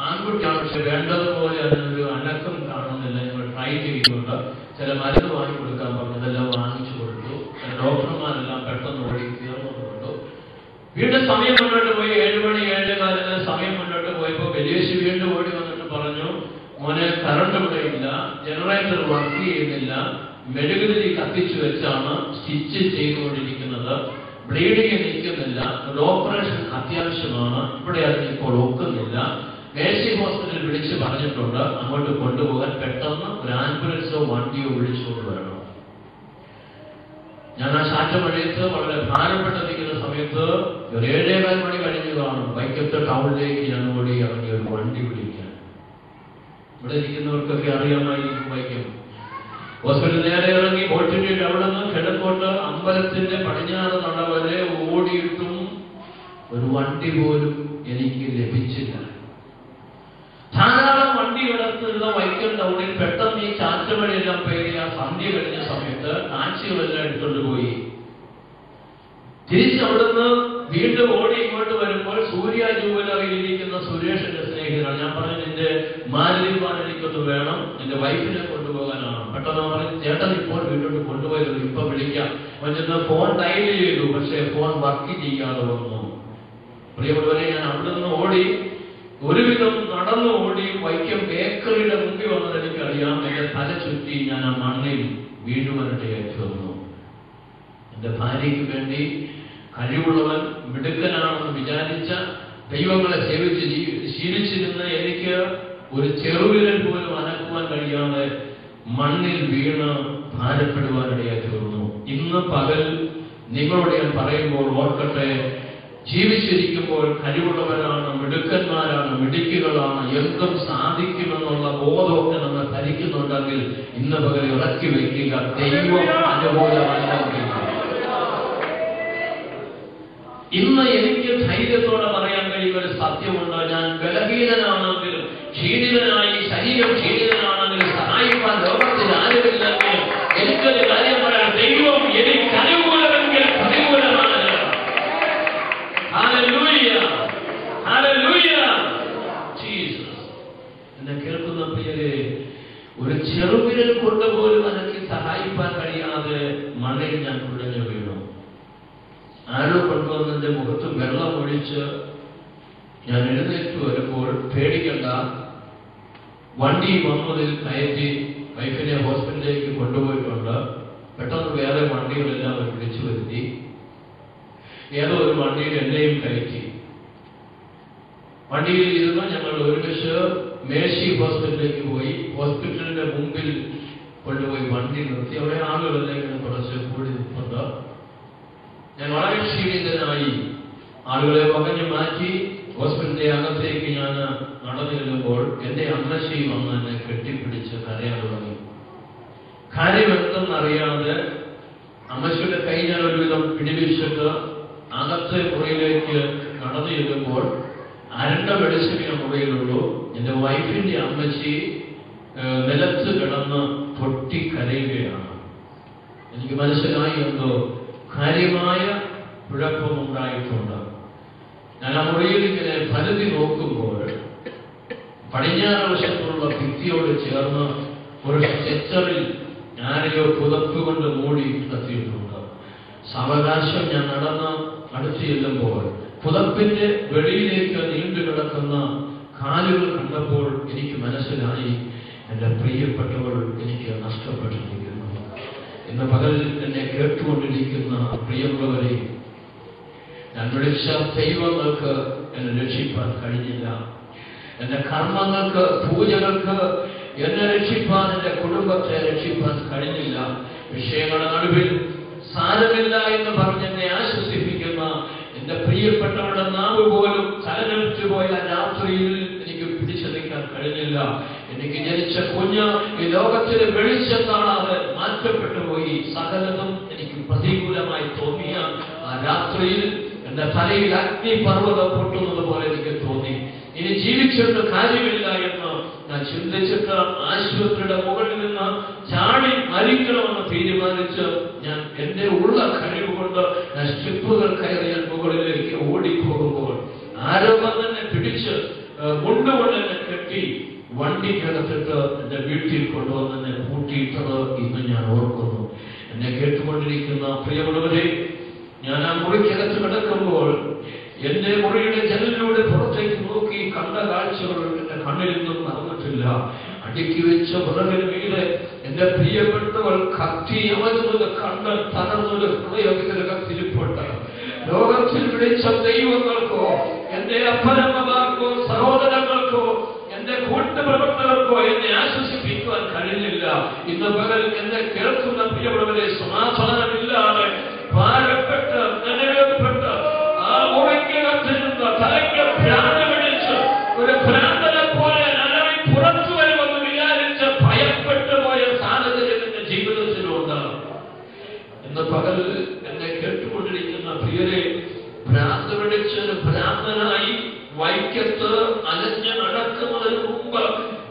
ആൺകുട്ടിയാണ്, പക്ഷെ വേണ്ടതുപോലെ അതിനൊരു അനക്കം കാണുന്നില്ല, ഞങ്ങൾ ട്രൈ ചെയ്യുന്നുണ്ട്, ചില മരുന്ന് വാങ്ങി കൊടുക്കാൻ പറഞ്ഞു. അതെല്ലാം വാങ്ങിച്ചു കൊടുത്തു. ഡോക്ടർമാരെല്ലാം പെട്ടെന്ന് ഓടി തീർന്നുകൊണ്ടു. വീണ്ടും സമയം മുന്നോട്ട് പോയി. 7 മണി 7:15 സമയം മുന്നോട്ട് പോയപ്പോൾ വിദേശി വീണ്ടും ഓടി വന്നിട്ട് പറഞ്ഞു, മോനെ കറണ്ട് ഇവിടെ ഇല്ല, ജനറേറ്റർ വർക്ക് ചെയ്യുന്നില്ല, മെഴുകുതിരി കത്തിച്ചു വെച്ചാണ് സ്റ്റിച്ച് ചെയ്തുകൊണ്ടിരിക്കുന്നത്, ബ്ലീഡിങ് നിൽക്കുന്നില്ല, ഒരു ഓപ്പറേഷൻ അത്യാവശ്യമാണ്, ഇവിടെ അതിനിപ്പോൾ ഒക്കുന്നില്ല, മേഴ്സി ഹോസ്പിറ്റലിൽ വിളിച്ച് പറഞ്ഞിട്ടുണ്ട്, അങ്ങോട്ട് കൊണ്ടുപോകാൻ പെട്ടെന്ന് ഒരു ആംബുലൻസോ വണ്ടിയോ വിളിച്ചുകൊണ്ട് വരണം. ഞാൻ ആ ചാറ്റമഴയത്ത് വളരെ ഭാരപ്പെട്ട് നിൽക്കുന്ന സമയത്ത് ഒരു 7:15 മണി കഴിഞ്ഞു കാണും. വൈക്കത്ത് ടൗണിലേക്ക് ഞാൻ ഓടി ഇറങ്ങി ഒരു വണ്ടി വിളിക്കാൻ. ഇവിടെ ഇരിക്കുന്നവർക്കൊക്കെ അറിയാമായിരിക്കും വൈക്കം. ഹോസ്പിറ്റലിൽ നേരെ ഇറങ്ങി ബോട്ടിന്റെ അവിടെ നിന്ന് കിഴക്കോട്ട് അമ്പലത്തിന്റെ പടിഞ്ഞാറ് നട വരെ ഓടിയിട്ടും ഒരു വണ്ടി പോലും എനിക്ക് ലഭിച്ചില്ല. ധാരാളം വണ്ടി കിടക്കുന്ന വൈക്കം ടൗണിൽ പെട്ടെന്ന് ഈ ചാറ്റമഴയെല്ലാം പെയ്തി. ആ സന്ധ്യ കഴിഞ്ഞ സമയത്ത് ടാക്സികളെല്ലാം എടുത്തുകൊണ്ട് പോയി. തിരിച്ച് അവിടുന്ന് വീണ്ടും ഓടി ഇങ്ങോട്ട് വരുമ്പോൾ സൂര്യ ജൂവലറിയിൽ ഇരിക്കുന്ന സുരേഷിന്റെ സ്നേഹിതനാണ്. ഞാൻ പറഞ്ഞു, നിന്റെ മാരുതി വാൻ എനിക്കൊന്ന് വേണം, എന്റെ വൈഫിനെ കൊണ്ടുപോകാനാണ്. പെട്ടെന്ന് പറഞ്ഞു, ചേട്ടൻ ഇപ്പോൾ വീട്ടിലോട്ട് കൊണ്ടുപോയത്, ഇപ്പൊ വിളിക്കാം. ചെന്ന് ഫോൺ ഡയൽ ചെയ്തു, പക്ഷേ ഫോൺ വർക്ക് ചെയ്യാതെ വന്നു. പ്രിയപ്പെട്ടവരെ, ഞാൻ അവിടെ നിന്ന് ഓടി ഒരുവിധം നടന്നു ഓടി വൈക്കം ബേക്കറിയുടെ മുമ്പിൽ വന്നത് എനിക്കറിയാം. എന്റെ തല ചുറ്റി ഞാൻ ആ മണ്ണിൽ വീഴുവാനിടയായി തീർന്നു. എന്റെ ഭാര്യയ്ക്ക് വേണ്ടി കഴിവുള്ളവൻ, മിടുക്കനാണെന്ന് വിചാരിച്ച, ദൈവങ്ങളെ സേവിച്ച് ശീലിച്ചിരുന്ന എനിക്ക് ഒരു ചെറുവിരൽ പോലും അനക്കുവാൻ കഴിയാതെ മണ്ണിൽ വീണ് ഭാരപ്പെടുവാനിടയായി തീർന്നു. ഇന്ന് പകൽ നിങ്ങളോട് ഞാൻ പറയുമ്പോൾ ഓർക്കട്ടെ, ജീവിച്ചിരിക്കുമ്പോൾ കഴിവുള്ളവരാണ്, മിടുക്കന്മാരാണ്, മിടുക്കുകളാണ്, എന്തും സാധിക്കുമെന്നുള്ള ബോധമൊക്കെ നമ്മൾ ധരിക്കുന്നുണ്ടെങ്കിൽ ഇന്ന് പകൽ ഇറക്കി വയ്ക്കുക. ദൈവം അനുകൂലമല്ലെങ്കിൽ ഇന്ന് എനിക്ക് ധൈര്യത്തോടെ പറയാൻ കഴിയുന്ന ഒരു സത്യമുണ്ട്. ഞാൻ ബലഹീനനാണെങ്കിലും, ക്ഷീണിതനായി, ശരീരം ക്ഷീണിതനാണെങ്കിലും സഹായിക്കാൻ ലോകത്തിൽ ആരുമില്ലെങ്കിൽ എനിക്കൊരു കാര്യം പറയാൻ, ദൈവം എനിക്ക് അനുകൂലമെങ്കിൽ പ്രതികൂലമാണ്. എന്നെ കേൾക്കുന്ന പ്രിയരെ, ഒരു ചെറുവിരൽ കൊണ്ടുപോലും എനിക്ക് സഹായിക്കാൻ കഴിയാതെ മണ്ണിൽ ഞാൻ കുഴഞ്ഞു വീണു. ആരോ കൊണ്ടുവന്നതിന്റെ മുഖത്ത് വെള്ളം ഒഴിച്ച് ഞാൻ എഴുന്നേറ്റ് വരുമ്പോൾ, പേടിക്കണ്ട, വണ്ടി വന്നതിൽ കയറ്റി വൈഫിനെ ഹോസ്പിറ്റലിലേക്ക് കൊണ്ടുപോയിട്ടുണ്ട്. പെട്ടെന്ന് വേറെ വണ്ടികളെല്ലാം അവർ വിളിച്ചു വരുത്തി. ഏതോ ഒരു വണ്ടിയിൽ എന്നെയും കയറ്റി. വണ്ടിയിൽ ഇരുന്ന് ഞങ്ങൾ ഒരുമിച്ച് മേഴ്സി ഹോസ്പിറ്റലിലേക്ക് പോയി. ഹോസ്പിറ്റലിന്റെ മുമ്പിൽ കൊണ്ടുപോയി വണ്ടി നിർത്തി. അവിടെ ആളുകളെല്ലാം ഇങ്ങനെ കുറച്ച് കൂടി നിൽപ്പുണ്ട്. ഞാൻ വളരെ ക്ഷീണിതനായി ആളുകളെ പകഞ്ഞു മാറ്റി ഹോസ്പിറ്റലിന്റെ അകത്തേക്ക് ഞാൻ നടന്നു ചെല്ലുമ്പോൾ എന്റെ അമ്മച്ചി വന്ന് എന്നെ കെട്ടിപ്പിടിച്ച് കരയാൻ തുടങ്ങി. കാര്യം എന്തെന്നറിയാതെ അമ്മച്ചിയുടെ കൈ ഞാൻ ഒരുവിധം പിടിവിച്ചിട്ട് അകത്തെ മുറിയിലേക്ക് കടന്നു ചെല്ലുമ്പോൾ അരണ്ട വെളിച്ചമിന മുറിയിലുള്ളൂ. എന്റെ വൈഫിന്റെ അമ്മച്ചി നിലത്ത് കിടന്ന് പൊട്ടിക്കരയുകയാണ്. എനിക്ക് മനസ്സിലായി, എന്തോ കാര്യമായ കുഴപ്പമുണ്ടായിട്ടുണ്ട്. ഞാൻ ആ മുറിയിൽ ഇങ്ങനെ പരതി നോക്കുമ്പോൾ പടിഞ്ഞാറ് വശത്തുള്ള ഭിത്തിയോട് ചേർന്ന് ഒരു സ്ട്രെച്ചറിൽ ആരെയോ പുതപ്പ് കൊണ്ട് മൂടി കിടത്തിയിട്ടുണ്ട്. സാവകാശം ഞാൻ നടന്ന് അടുത്ത് ചെല്ലുമ്പോൾ പുതപ്പിന്റെ വെളിയിലേക്ക് നീണ്ടു കിടക്കുന്ന കാലുകൾ കണ്ടപ്പോൾ എനിക്ക് മനസ്സിലായി, എൻ്റെ പ്രിയപ്പെട്ടവൾ എനിക്ക് നഷ്ടപ്പെട്ടിരിക്കുന്നു. ഇന്ന് പകൽ എന്നെ കേട്ടുകൊണ്ടിരിക്കുന്ന പ്രിയമുള്ളവരെ, ഞാൻ വിളിച്ച ദൈവങ്ങൾക്ക് എന്നെ രക്ഷിപ്പാൻ കഴിഞ്ഞില്ല. എന്റെ കർമ്മങ്ങൾക്ക്, പൂജകൾക്ക് എന്നെ രക്ഷിപ്പാൻ, എന്റെ കുടുംബത്തെ രക്ഷിപ്പാൻ കഴിഞ്ഞില്ല. വിഷയങ്ങളുടെ നടുവിൽ സാരമില്ല എന്ന് പറഞ്ഞ് എന്നെ ആശ്വസിപ്പിക്കുന്ന എന്റെ പ്രിയപ്പെട്ടവരുടെ നാവ് പോലും ചലനമിച്ചു പോയ രാത്രിയിൽ എനിക്ക് പിടിച്ചു നിൽക്കാൻ കഴിഞ്ഞില്ല. എനിക്ക് ജനിച്ച കുഞ്ഞ് ഈ ലോകത്തിലെ വെളിച്ചം കാണാതെ മാറ്റപ്പെട്ടു പോയി. സകലതും എനിക്ക് പ്രതികൂലമായി തോന്നിയ ആ രാത്രിയിൽ എന്റെ തലയിൽ അഗ്നിപർവ്വതം പൊട്ടുന്നത് പോലെ എനിക്ക് തോന്നി. ഇനി ജീവിച്ചിട്ട് കാര്യമില്ല എന്ന് ഞാൻ ചിന്തിച്ചിട്ട് ആശുപത്രിയുടെ മുകളിൽ നിന്ന് ചാടി മരിക്കണമെന്ന് തീരുമാനിച്ച് ഞാൻ എന്റെ ഉള്ള കഴിവ് കൊണ്ട് ഞാൻ സ്റ്റെപ്പുകൾ കയറി ഞാൻ മുകളിലേക്ക് ഓടിപ്പോകുമ്പോൾ ആരോ തന്നെ പിടിച്ച് കൊണ്ടുകൊണ്ട് എന്നെ കെട്ടി വണ്ടിക്കകത്തിട്ട് എന്റെ വീട്ടിൽ കൊണ്ടുവന്ന് എന്നെ പൂട്ടിയിട്ടത് ഇന്ന് ഞാൻ ഓർക്കുന്നു. എന്നെ കേട്ടുകൊണ്ടിരിക്കുന്ന പ്രിയമുള്ളവരെ, ഞാൻ ആ മുറിക്കകത്ത് കിടക്കുമ്പോൾ എന്റെ മുറിയുടെ ജനലിലൂടെ പുറത്തേക്ക് നോക്കി കണ്ട കാഴ്ചകൾ എന്റെ കണ്ണിൽ നിന്നും നടന്നിട്ടില്ല. അടുക്കി വെച്ച വിറകിന് മീതെ എന്റെ പ്രിയപ്പെട്ടവൾ കത്തി അമരുന്നത് കണ്ട് തളർന്നൊരു ഹൃദയത്തിരിപ്പുണ്ട്. ലോകത്തിൽ വിളിച്ച ദൈവങ്ങൾക്കോ, എന്റെ അപ്പനമ്മമാർക്കോ, സഹോദരങ്ങൾക്കോ, എന്റെ കൂട്ടുപ്രവർത്തകർക്കോ എന്നെ ആശ്വസിപ്പിക്കുവാൻ കഴിഞ്ഞില്ല. ഇന്ന് പകൽ എന്നെ കേൾക്കുന്ന പ്രിയമുള്ളവരെ, സമാധാനമില്ലാതെ ഭാരപ്പെട്ട് നിലവേർപ്പെട്ട് ആ മുറിക്കകത്തിരുന്ന് തലയ്ക്ക് ഭ്രാന്ത് പിടിച്ച് ഒരു ഭ്രാന്തനെ പോലെ അലറി പുറത്തു വരുമെന്ന് വിചാരിച്ച് ഭയപ്പെട്ടു പോയ സാഹചര്യം എന്റെ ജീവിതത്തിലുണ്ട്. ഇന്ന് പകൽ എന്നെ കേട്ടുകൊണ്ടിരിക്കുന്ന പ്രിയരെ, ഭ്രാന്ത് പിടിച്ചൊരു ഭ്രാന്തനായി വൈക്കത്ത് അലഞ്ഞ് നടക്കുന്നതിന് മുമ്പ്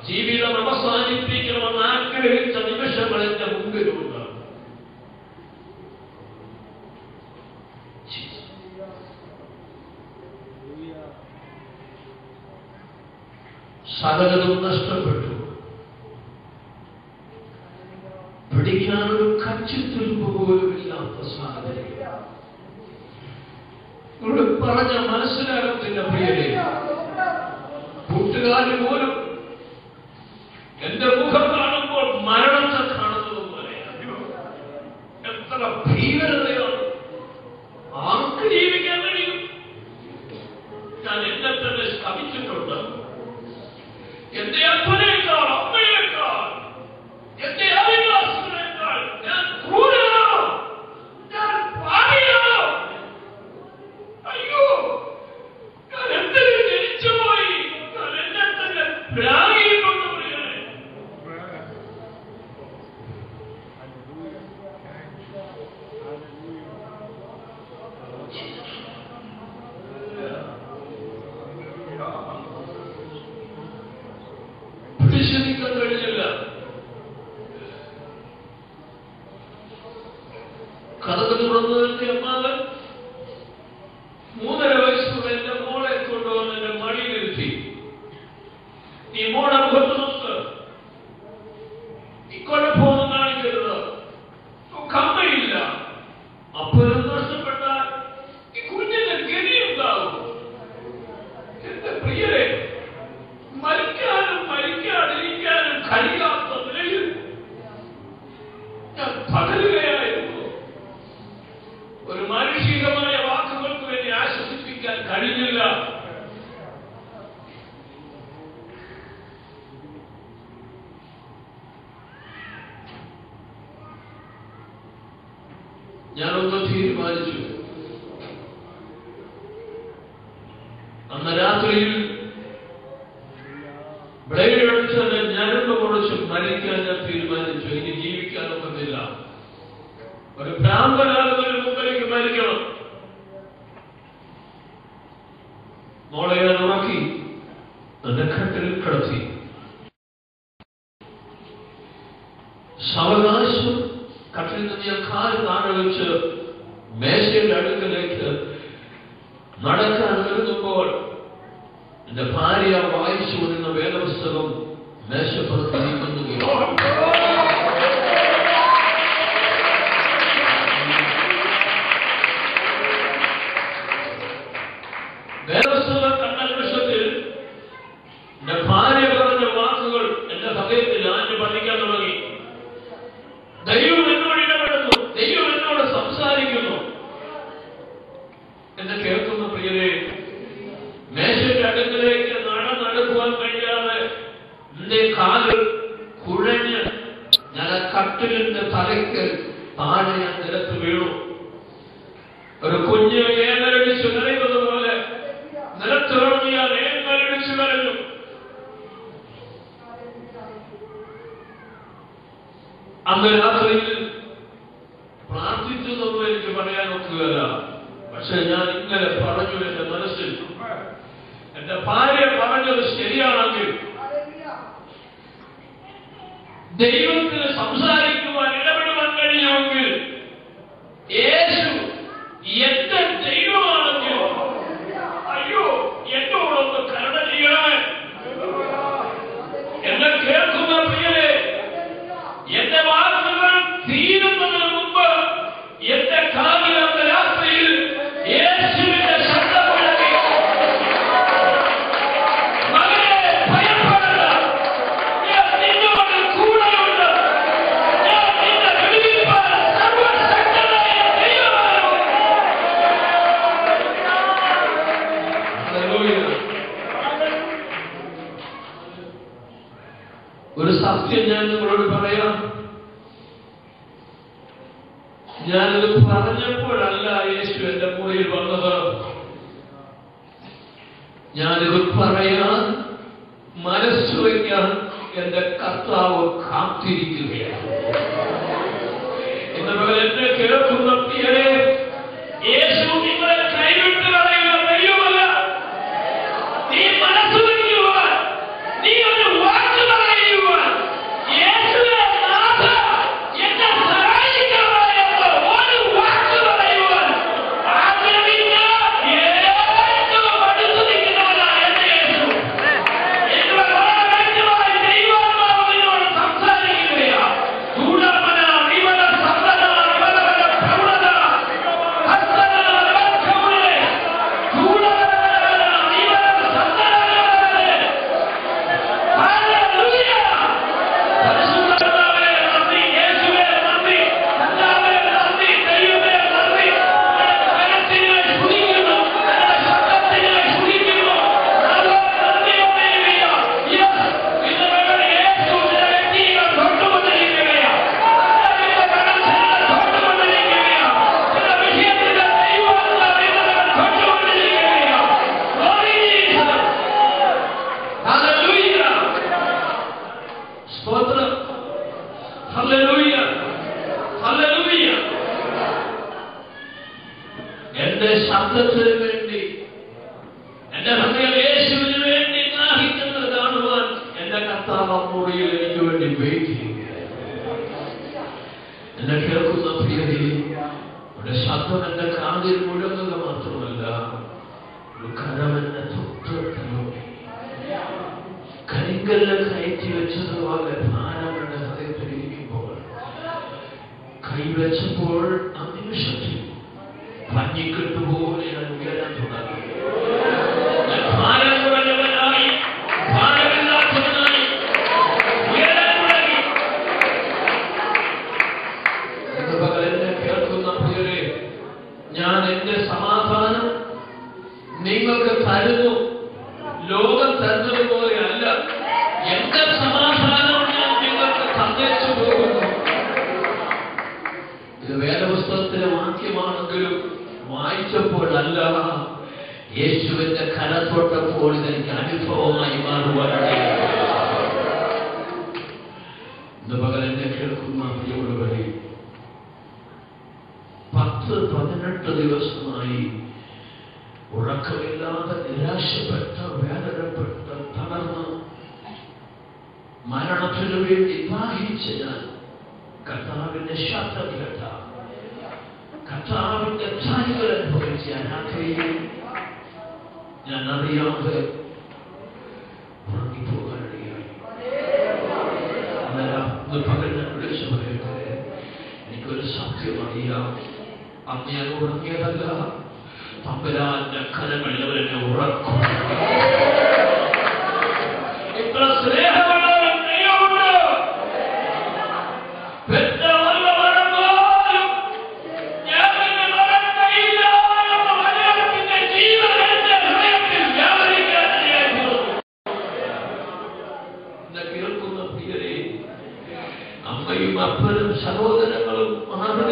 ജീവിതം അവസാനിപ്പിക്കണമെന്ന് ആഗ്രഹിച്ച നിമിഷങ്ങൾ എന്റെ മുമ്പിലുണ്ട്. സകലതും നഷ്ടപ്പെട്ടു. പിടിക്കാനൊരു കച്ചിത്തുരുമ്പ് പോലും ഇല്ലാത്ത സാഹചര്യം. ഇവിടെ പറഞ്ഞ മനസ്സിലാകത്തില്ല പ്രിയരെ. കൂട്ടുകാര് പോലും എന്റെ മുഖം കാണുമ്പോൾ മരണത്തെ കാണുന്നത് പോലെയാണ്. എത്ര ഭീകരതയാണ്! ആർക്ക് ജീവിക്കാൻ കഴിയും? ഞാൻ എന്നെ തന്നെ ശപിച്ചിട്ടുണ്ട്. എന്റെ അപ്പനേക്കാൾ, അമ്മയേക്കാൾ, എന്റെ അയൽവാസികളേക്കാൾ ഞാൻ ക്രൂരനാണോ? ഞാൻ പാപിയാണോ? അയ്യോ, ഞാൻ എന്തിനു ജനിച്ചുപോയി? ഞാൻ എന്നെ തന്നെ പ്രാഗിയിട്ടുണ്ട് പ്രിയരെ. പിടിച്ചിരിക്കാൻ കഴിഞ്ഞില്ല. കഥകൾ തുറന്നതിന്റെ അമ്മാവൻ 3.5 വയസ്സുള്ള എന്റെ മോളെ കൊണ്ടുവന്ന് എന്റെ മടിയിലിരുത്തി. നീ മോളെ മുഖത്ത് നോക്ക്, ഈ കുഴപ്പമൊന്നും കാണിക്കരുത്, കമ്മയില്ല. അപ്പോഴും നഷ്ടപ്പെട്ടാൽ ഈ കുഞ്ഞിന്റെ ഗതിയുണ്ടാവും. എന്റെ പ്രിയരെ, മരിക്കാനും മരിക്കാതിരിക്കാനും കഴിയാത്ത നിലയിൽ ഞാൻ പകരുകയായിരുന്നു. ഒരു മാനുഷികമായ വാക്കുകൾക്ക് വേണ്ടി ആശ്വസിപ്പിക്കാൻ കഴിഞ്ഞില്ല. ഞാനൊന്ന് തീരുമാനിച്ചു. അന്ന് രാത്രിയിൽ ബ്ലേഡ് എടുത്ത് ഞരമ്പ് മുറിച്ച് മരിക്കാൻ ഞാൻ തീരുമാനിച്ചു. ഇനി ജീവിക്കാനൊക്കത്തില്ല. ഒരു ഭ്രാന്തനാകുന്നതിന് മുമ്പിലേക്ക് മരിക്കണം. മോളെ ഞാൻ ഉറക്കി എന്റെ കട്ടിലിൽ കിടത്തി. സാവകാശം കട്ടിലിൽ നിന്ന് ഞാൻ കാല് താഴെ വെച്ച് മേശയുടെ അടുക്കലേക്ക് നടക്കാൻ ഒരുങ്ങുമ്പോൾ എന്റെ ഭാര്യ വായിച്ചു വരുന്ന വേദപുസ്തകം മേശപ്പുറത്ത് നീങ്ങുകയാണ്. താഴെ ഞാൻ നിലത്ത് വീണു. ഒരു കുഞ്ഞ് ഏങ്ങലടിച്ചു കരയുന്നത് പോലെ നിലത്തിറങ്ങി ഞാൻ ഏങ്ങലടിച്ചു കരഞ്ഞു. അന്ന് രാത്രിയിൽ പ്രാർത്ഥിച്ചതൊന്നും എനിക്ക് പറയാൻ ഒക്കുകയല്ല. പക്ഷെ ഞാൻ ഇങ്ങനെ പറഞ്ഞു എന്റെ മനസ്സിൽ, എന്റെ ഭാര്യ പറഞ്ഞത് ശരിയാണെങ്കിൽ ദൈവത്തിന് സംസാരിക്കുവാൻ ഇടപെടുവാൻ കഴിയുമെങ്കിൽ യേശു എന്റെ ദൈവമാണെങ്കിൽ അയ്യോ എന്നോടൊന്ന് കരുണ ചെയ്യണമേ. എന്നെ കേൾക്കുന്ന പ്രിയരെ, എന്റെ വാക്കുകൾ തീരുന്നതിന് മുമ്പ് എന്റെ കാലിലന്ന രാത്രിയിൽ യേശുവിന്റെ ശബ്ദം മുഴങ്ങി, മകനെ ഭയപ്പെടണ്ട, ഞാൻ നിന്നോട് കൂടെയുണ്ട്, ഞാൻ നിന്നെ വിടുവിപ്പാൻ സർവശക്തനായ ദൈവമാണ്. ഒരു സത്യം ഞാൻ നിങ്ങളോട് പറയാം. ഞാനത് പറഞ്ഞപ്പോഴല്ല യേശു എന്റെ മുറിയിൽ വന്നത്. ഞാനിത് പറയാൻ മനസ്സ് വയ്ക്കാൻ എന്റെ കർത്താവ് കാത്തിരിക്കുകയാണ്. എന്നപോലെ എന്നെ കേൾക്കുന്ന പ്രിയരെ, യേശു നിങ്ങളെ കൈവിട്ട് കളയുന്ന ദൈവമല്ല. നീ മനസ്സ് വയ്ക്കുവാൻ, നീ ഒരു വാക്ക് പറയുവാൻ, യേശുവേ നാഥ എന്നെ സഹായിക്കണമേ എന്ന് ഒരു വാക്ക് പറയുവാൻ ആഗ്രഹിക്കുന്ന ഏറ്റവും അടുത്ത് നിൽക്കുന്നവനാണ് എന്റെ യേശു. എന്നോട് വളരെ വ്യക്തമായി ദൈവാത്മാവ് നിന്നോട് സംസാരിക്കുകയാണ്. ദൂരമന വിമല സന്തന വിമല പ്രൗഢത ഹസ്തന വക്രമുലെ ദൂരമന വിമല സന്തന ഹല്ലേലൂയ. പരിശുദ്ധാത്മാവേ നന്ദി, യേശുവേ നന്ദി, കർത്താവേ നന്ദി, ദൈവമേ നന്ദി. കരത്തിനായി സ്തുതിക്കുന്നു, ശബ്ദത്തിനായി സ്തുതിക്കുന്നു. സ്തോത്രം. Hallelujah, hallelujah. എന്റെ ശബ്ദത്തിന് വേണ്ടി, എന്റെ ഹൃദയം യേശുവിന് വേണ്ടി ദാഹിക്കുന്നത് കാണുവാൻ എന്റെ കർത്താവ് മുറിയിൽ എനിക്ക് വേണ്ടി വെയിറ്റ് ചെയ്യുകയാണ്. എന്നെ കേൾക്കുന്ന പ്രിയരെ, ഒരു ശബ്ദം എന്റെ കാതിൽ മുഴങ്ങുക മാത്രമല്ല, ഒരു കരം എന്നെ തൊട്ടു കരിങ്കല്ല് കയറ്റി വെച്ചതുപോലെ ഭാരം എന്റെ ഹൃദയത്തിലിരിക്കുമ്പോൾ കൈവച്ചപ്പോൾ ആ നിമിഷത്തിൽ പഞ്ഞിക്കെട്ടുപോലെ ഞാൻ ഉയരാൻ തുടങ്ങി. ഭാരം കുറഞ്ഞവനായി, ഭാരമില്ലാത്തവനായി ഉയരാൻ തുടങ്ങി. ഇന്ന് പകൽ എന്നെ കേൾക്കുന്ന പ്രിയരെ, ഞാൻ എന്റെ സമാധാനം നിങ്ങൾക്ക് തരുന്നു. ലോകം തരുന്നത് പോലെ അല്ല, എന്റെ സമാധാനം ഞാൻ നിങ്ങൾക്ക് തന്നേച്ചു പോകുന്നു. ഇത് വേദപുസ്തകത്തിലെ വാക്യമാണെങ്കിലും വായിച്ചപ്പോഴല്ല, യേശുവിന്റെ കരത്തൊട്ടപ്പോൾ ഇതെനിക്ക് അനുഭവമായി മാറുവാനാണ്. ഇന്ന് പകൽ എന്നെ കേൾക്കുന്ന പ്രിയമുള്ളവരെ, 10-18 ദിവസമായി ഉറക്കമില്ലാതെ നിരാശപ്പെട്ട, വേദനപ്പെട്ട, തളർന്ന് മരണത്തിനു വേണ്ടി ദാഹിച്ച ഞാൻ കർത്താവിന്റെ ശബ്ദം കേട്ട, കർത്താവിന്റെ ധാരികൾ അനുഭവിച്ച രാത്രിയിൽ ഞാൻ അറിയാതെ ഉറങ്ങിപ്പോകാനിടയായി. പകൽ ഞാൻ വിളിച്ചു പറയട്ടെ, എനിക്കൊരു സത്യം അറിയാം. അന്ന് ഞാൻ ഉറങ്ങിയതല്ല, തമ്പുരാന്റെ കരങ്ങളിൽ അവരെന്നെ ഉറക്കും. ഇത്ര സ്നേഹമുള്ള ദൈവമുണ്ട്. ഞാൻ മറക്കയില്ല എന്ന മലയാളത്തിന്റെ ജീവൻ എന്റെ ഹൃദയത്തിൽ വ്യാപരിക്കാൻ കേൾക്കുന്ന പ്രിയരെ, അമ്മയും അപ്പനും സഹോദരങ്ങളും മാതൃ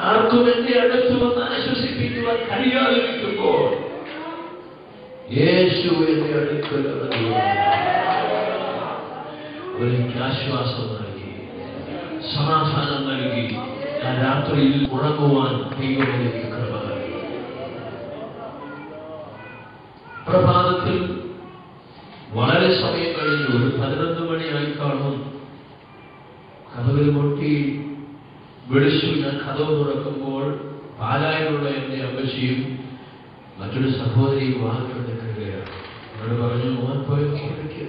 ആർക്കും എന്റെ അടുത്ത് വന്ന് ആശ്വസിപ്പിക്കുവാൻ കഴിയാതിരിക്കുമ്പോൾ യേശു എന്റെ അടുക്കൽ എനിക്ക് ആശ്വാസം നൽകി, സമാധാനം നൽകി. ഞാൻ രാത്രിയിൽ ഉറങ്ങുവാൻ ദൈവം എനിക്ക് കൃപ നൽകി. പ്രഭാതത്തിൽ വളരെ സമയം കഴിഞ്ഞു, ഒരു 11 മണിയായി കാണും. കഥവിൽ മുട്ടി വിളിച്ചു. ഞാൻ കഥവ് തുറക്കുമ്പോൾ പാലായിലുള്ള എന്റെ അമ്മച്ചിയും മറ്റൊരു സഹോദരിയും വാതിൽ നിൽക്കുകയാണ്. എന്നോട് പറഞ്ഞു, മോൻ പോയി കുളിക്ക്.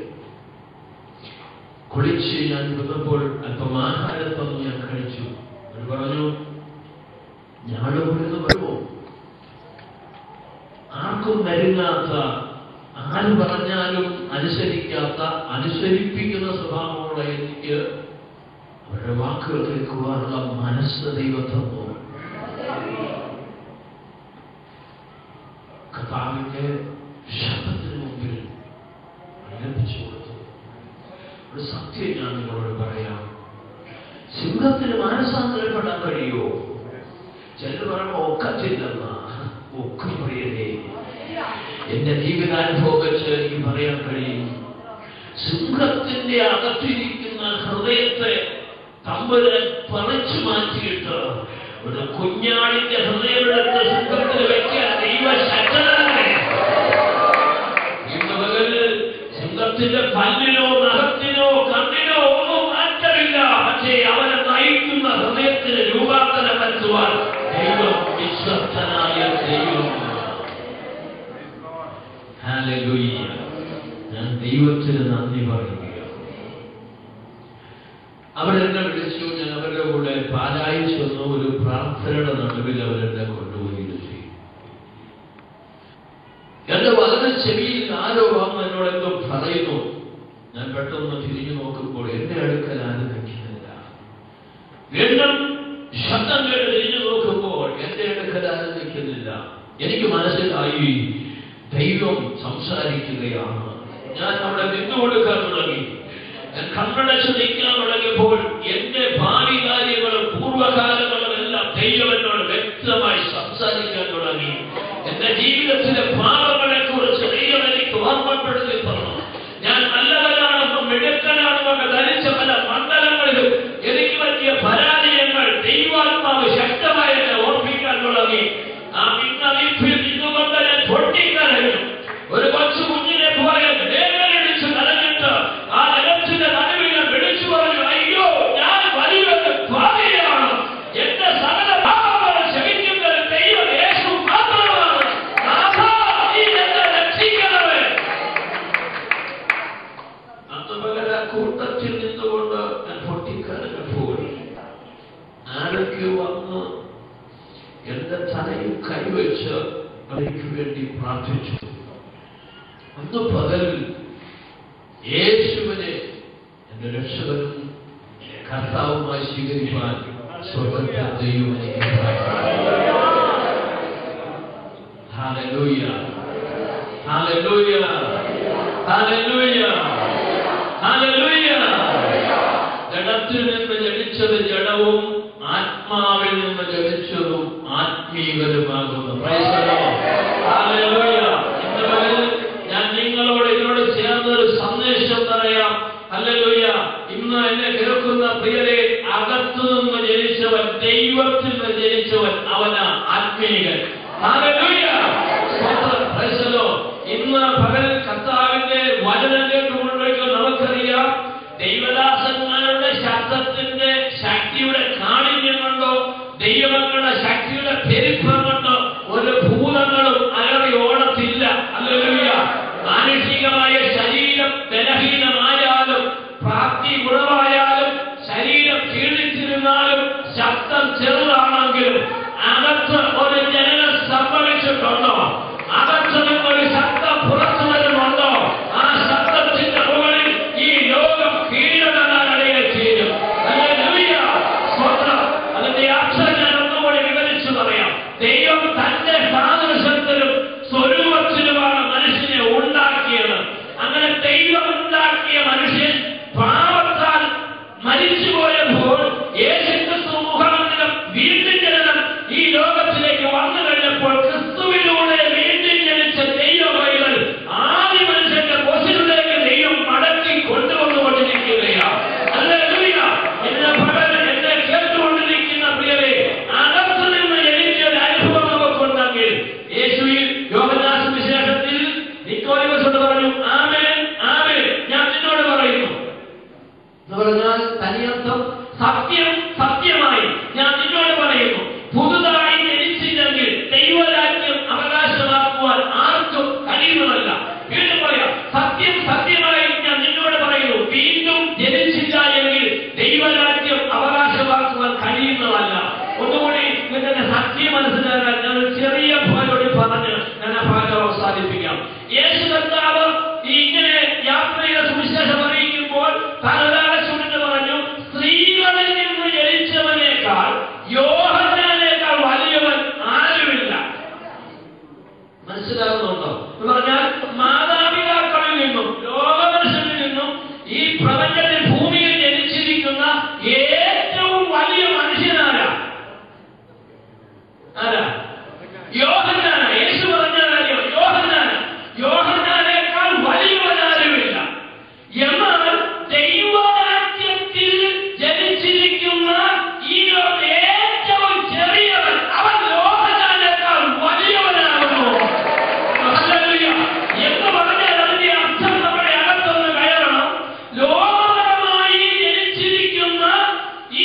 കുളിച്ച് ഞാൻ വന്നപ്പോൾ അല്പം ആഹാരം തന്നു, ഞാൻ കഴിച്ചു. എന്നോട് പറഞ്ഞു, ഞങ്ങളുടെ കൂടെ വരുമോ? ആർക്കും വരുന്നാത്ത, ആര് പറഞ്ഞാലും അനുസരിക്കാത്ത, അനുസരിപ്പിക്കുന്ന സ്വഭാവമുള്ള എനിക്ക് അവരുടെ വാക്കുകൾ കേൾക്കുവാനുള്ള മനസ്സ് ദൈവം തന്നു. കർത്താവിന്റെ ശബ്ദത്തിന് മുമ്പിൽ ലഭിച്ചു കൊടുത്തു. ഒരു സത്യം ഞാൻ നിങ്ങളോട് പറയാം. സിംഹത്തിന് മാനസാന്തരപ്പെടാൻ കഴിയോ? ചിലർ പറയുമ്പോൾ ഒക്കത്തില്ലെന്ന ഒക്കും പ്രിയരേ, എന്റെ ജീവിതാനുഭവം വെച്ച് എനിക്ക് പറയാൻ കഴിയും. സിംഹത്തിന്റെ അകത്തിരിക്കുന്ന ഹൃദയത്തെ തമ്പുരാൻ പറിച്ചു മാറ്റിയിട്ട് ഒരു കുഞ്ഞാടിന്റെ ഹൃദയമെടുത്ത് സിംഹത്തിൽ വെക്കാൻ ദൈവശക്തനാണ്. ഇന്ന് മുതൽ സിംഹത്തിന്റെ പല്ലിനോ നഖത്തിനോ കണ്ണിനോ ഒന്നും മാറ്റമില്ല. പക്ഷേ അവനെ നയിക്കുന്ന ഹൃദയത്തിന് രൂപാന്തരം വരുത്തുവാൻ ദൈവം വിശ്വസ്തനായ ദൈവമാണ്. ഹല്ലേലൂയ. ഞാൻ ദൈവത്തിന് നന്ദി പറയുകയാണ്. അവരെന്നെ വിളിച്ചു. ഞാൻ അവരുടെ കൂടെ പാലായി ചെന്നു. ഒരു പ്രാർത്ഥനയുടെ നടുവിൽ അവരെന്നെ കൊണ്ടുപോയി. എന്റെ വലത് ചെവിയിൽ ആരോ വന്ന് എന്നോട് എന്തോ പറയുന്നു. ഞാൻ പെട്ടെന്ന് തിരിഞ്ഞു നോക്കുമ്പോൾ എന്റെ അടുക്കൽ ആരും നിൽക്കുന്നില്ല. വീണ്ടും ശബ്ദം കേട്ട് തിരിഞ്ഞു നോക്കുമ്പോൾ എന്റെ അടുക്കൽ ആരും നിൽക്കുന്നില്ല. എനിക്ക് മനസ്സിലായി ദൈവം സംസാരിക്കുകയാണ്. ഞാൻ അവിടെ നിന്നുകൊടുക്കാൻ തുടങ്ങി. ഞാൻ കണ്ണടച്ച് നിൽക്കാൻ തുടങ്ങിയപ്പോൾ എന്റെ ഭാവി കാര്യങ്ങളും പൂർവ്വകാലങ്ങളും എല്ലാം ദൈവം എന്നോട് വ്യക്തമായി സംസാരിക്കാൻ തുടങ്ങി. എന്റെ ജീവിതത്തിലെ പാപങ്ങളെ കുറിച്ച് ദൈവം എനിക്ക് ഓർമ്മപ്പെടുത്തി തന്നു. ഞാൻ നല്ലവനാണെന്നും മിടുക്കനാണെന്നൊക്കെ ധരിച്ച പല മണ്ഡലങ്ങളിലും എനിക്ക് പറ്റിയ പരാജയങ്ങൾ ദൈവാത്മാവ് ശക്തമായി എന്നെ ഓർമ്മിക്കാൻ തുടങ്ങി. ആ ഇന്നീപ്പിൽ നിന്നുകൊണ്ട് ഞാൻ പൊട്ടിക്കരഞ്ഞു. ഒരു കൊച്ചു കുഞ്ഞിനെ പോലെ വേദനയടിച്ച് കരഞ്ഞിട്ട് ആ ജലത്തിന്റെ നടുവിൽ ഞാൻ വിളിച്ചു പറഞ്ഞു, അയ്യോ, ഞാൻ വലിയൊരു പാപിയാണ്. എന്റെ സകല പാപങ്ങളെ ക്ഷമിക്കുന്ന ദൈവം യേശു മാത്രമാണ്. നീ എന്നെ രക്ഷിക്കണമേ. അന്ന് പകല കൂട്ടത്തിൽ നിന്നുകൊണ്ട് ഞാൻ പൊട്ടിക്കരഞ്ഞപ്പോൾ ആരൊക്കെ വന്ന് എന്റെ തലയിൽ കൈവച്ച് എനിക്ക് വേണ്ടി പ്രാർത്ഥിച്ചു. അന്ന് പകൽ യേശുവിനെ എന്റെ രക്ഷകനും കർത്താവുമായി സ്വീകരിക്കാൻ സ്വർഗ്ഗത്തിൽ ദൈവം എനിക്ക് ഹല്ലേലൂയ, ഹല്ലേലൂയ, ഹല്ലേലൂയ, ഹല്ലേലൂയ. ജഡത്തിൽ നിന്ന് ജനിച്ചത് ജഡവും ആത്മാവിൽ നിന്ന് ജനിച്ചതും ആത്മീകരുമാകുന്നു. Praise the lord. ഹല്ലേലൂയ. ഇന്ന് പകൽ ഞാൻ നിങ്ങളോട് ഇതിനോട് ചേർന്നൊരു സന്ദേശം പറയാം. ഹല്ലേലൂയ. ഇന്ന് എന്നെ കേൾക്കുന്ന പ്രിയരെ, അകത്തു നിന്ന് ജനിച്ചവൻ, ദൈവത്തിൽ നിന്ന് ജനിച്ചവൻ, അവനാ ആത്മീകൻ. ഹല്ലേലൂയ. Price the Lord. ഇന്ന് പകൽ കർത്താവിന്റെ വചനം കേട്ടുകൊണ്ടിരിക്കുന്ന നമുക്കറിയാം, ദൈവദാസന്മാരുടെ ശബ്ദത്തിന്റെ ശക്തിയുടെ കാഠിന്യം കൊണ്ടോ ദൈവങ്ങളുടെ ശക്തിയുടെ പെരുപ്പം കൊണ്ടോ ഒരു ഭൂതങ്ങളും അലറി ഓടത്തില്ല. ഹല്ലേലൂയ. മാനുഷികമായ ശരീരം ബലഹീനമായാലും പ്രാപ്തി കുറവായാലും ശരീരം ക്ഷീണിച്ചിരുന്നാലും ശബ്ദം ചെറുതാണെങ്കിലും അകത്ത് ഒരു ജനനം സംഭവിച്ചിട്ടുണ്ടോ? അകത്ത് നിന്നൊരു ശബ്ദം പുറത്തു വരുന്നുണ്ടോ? ആ ശബ്ദത്തിന്റെ മുകളിൽ ഈ ലോകം കീഴടങ്ങാനിടയിൽ ചെയ്യും. ഹല്ലേലൂയ. സ്വന്തം അതിന്റെ അർത്ഥം ഞാൻ ഒന്നുകൂടി വിവരിച്ചു പറയാം. ദൈവം തന്റെ ആരാ? യോഹന്നാനാ. യേശു പറഞ്ഞാലോ യോഹന്നാനേക്കാൾ വലിയവനാരുമില്ല. എന്നാൽ ദൈവരാജ്യത്തിൽ ജനിച്ചിരിക്കുന്ന ഈ ഏറ്റവും ചെറിയവൻ അവൻ യോഹന്നാനേക്കാൾ വലിയവനാകുന്നു. എന്ന് പറഞ്ഞാൽ അതിന്റെ അർത്ഥം നമ്മുടെ അകത്തൊന്ന് കയറണം. ലോകപരമായി ജനിച്ചിരിക്കുന്ന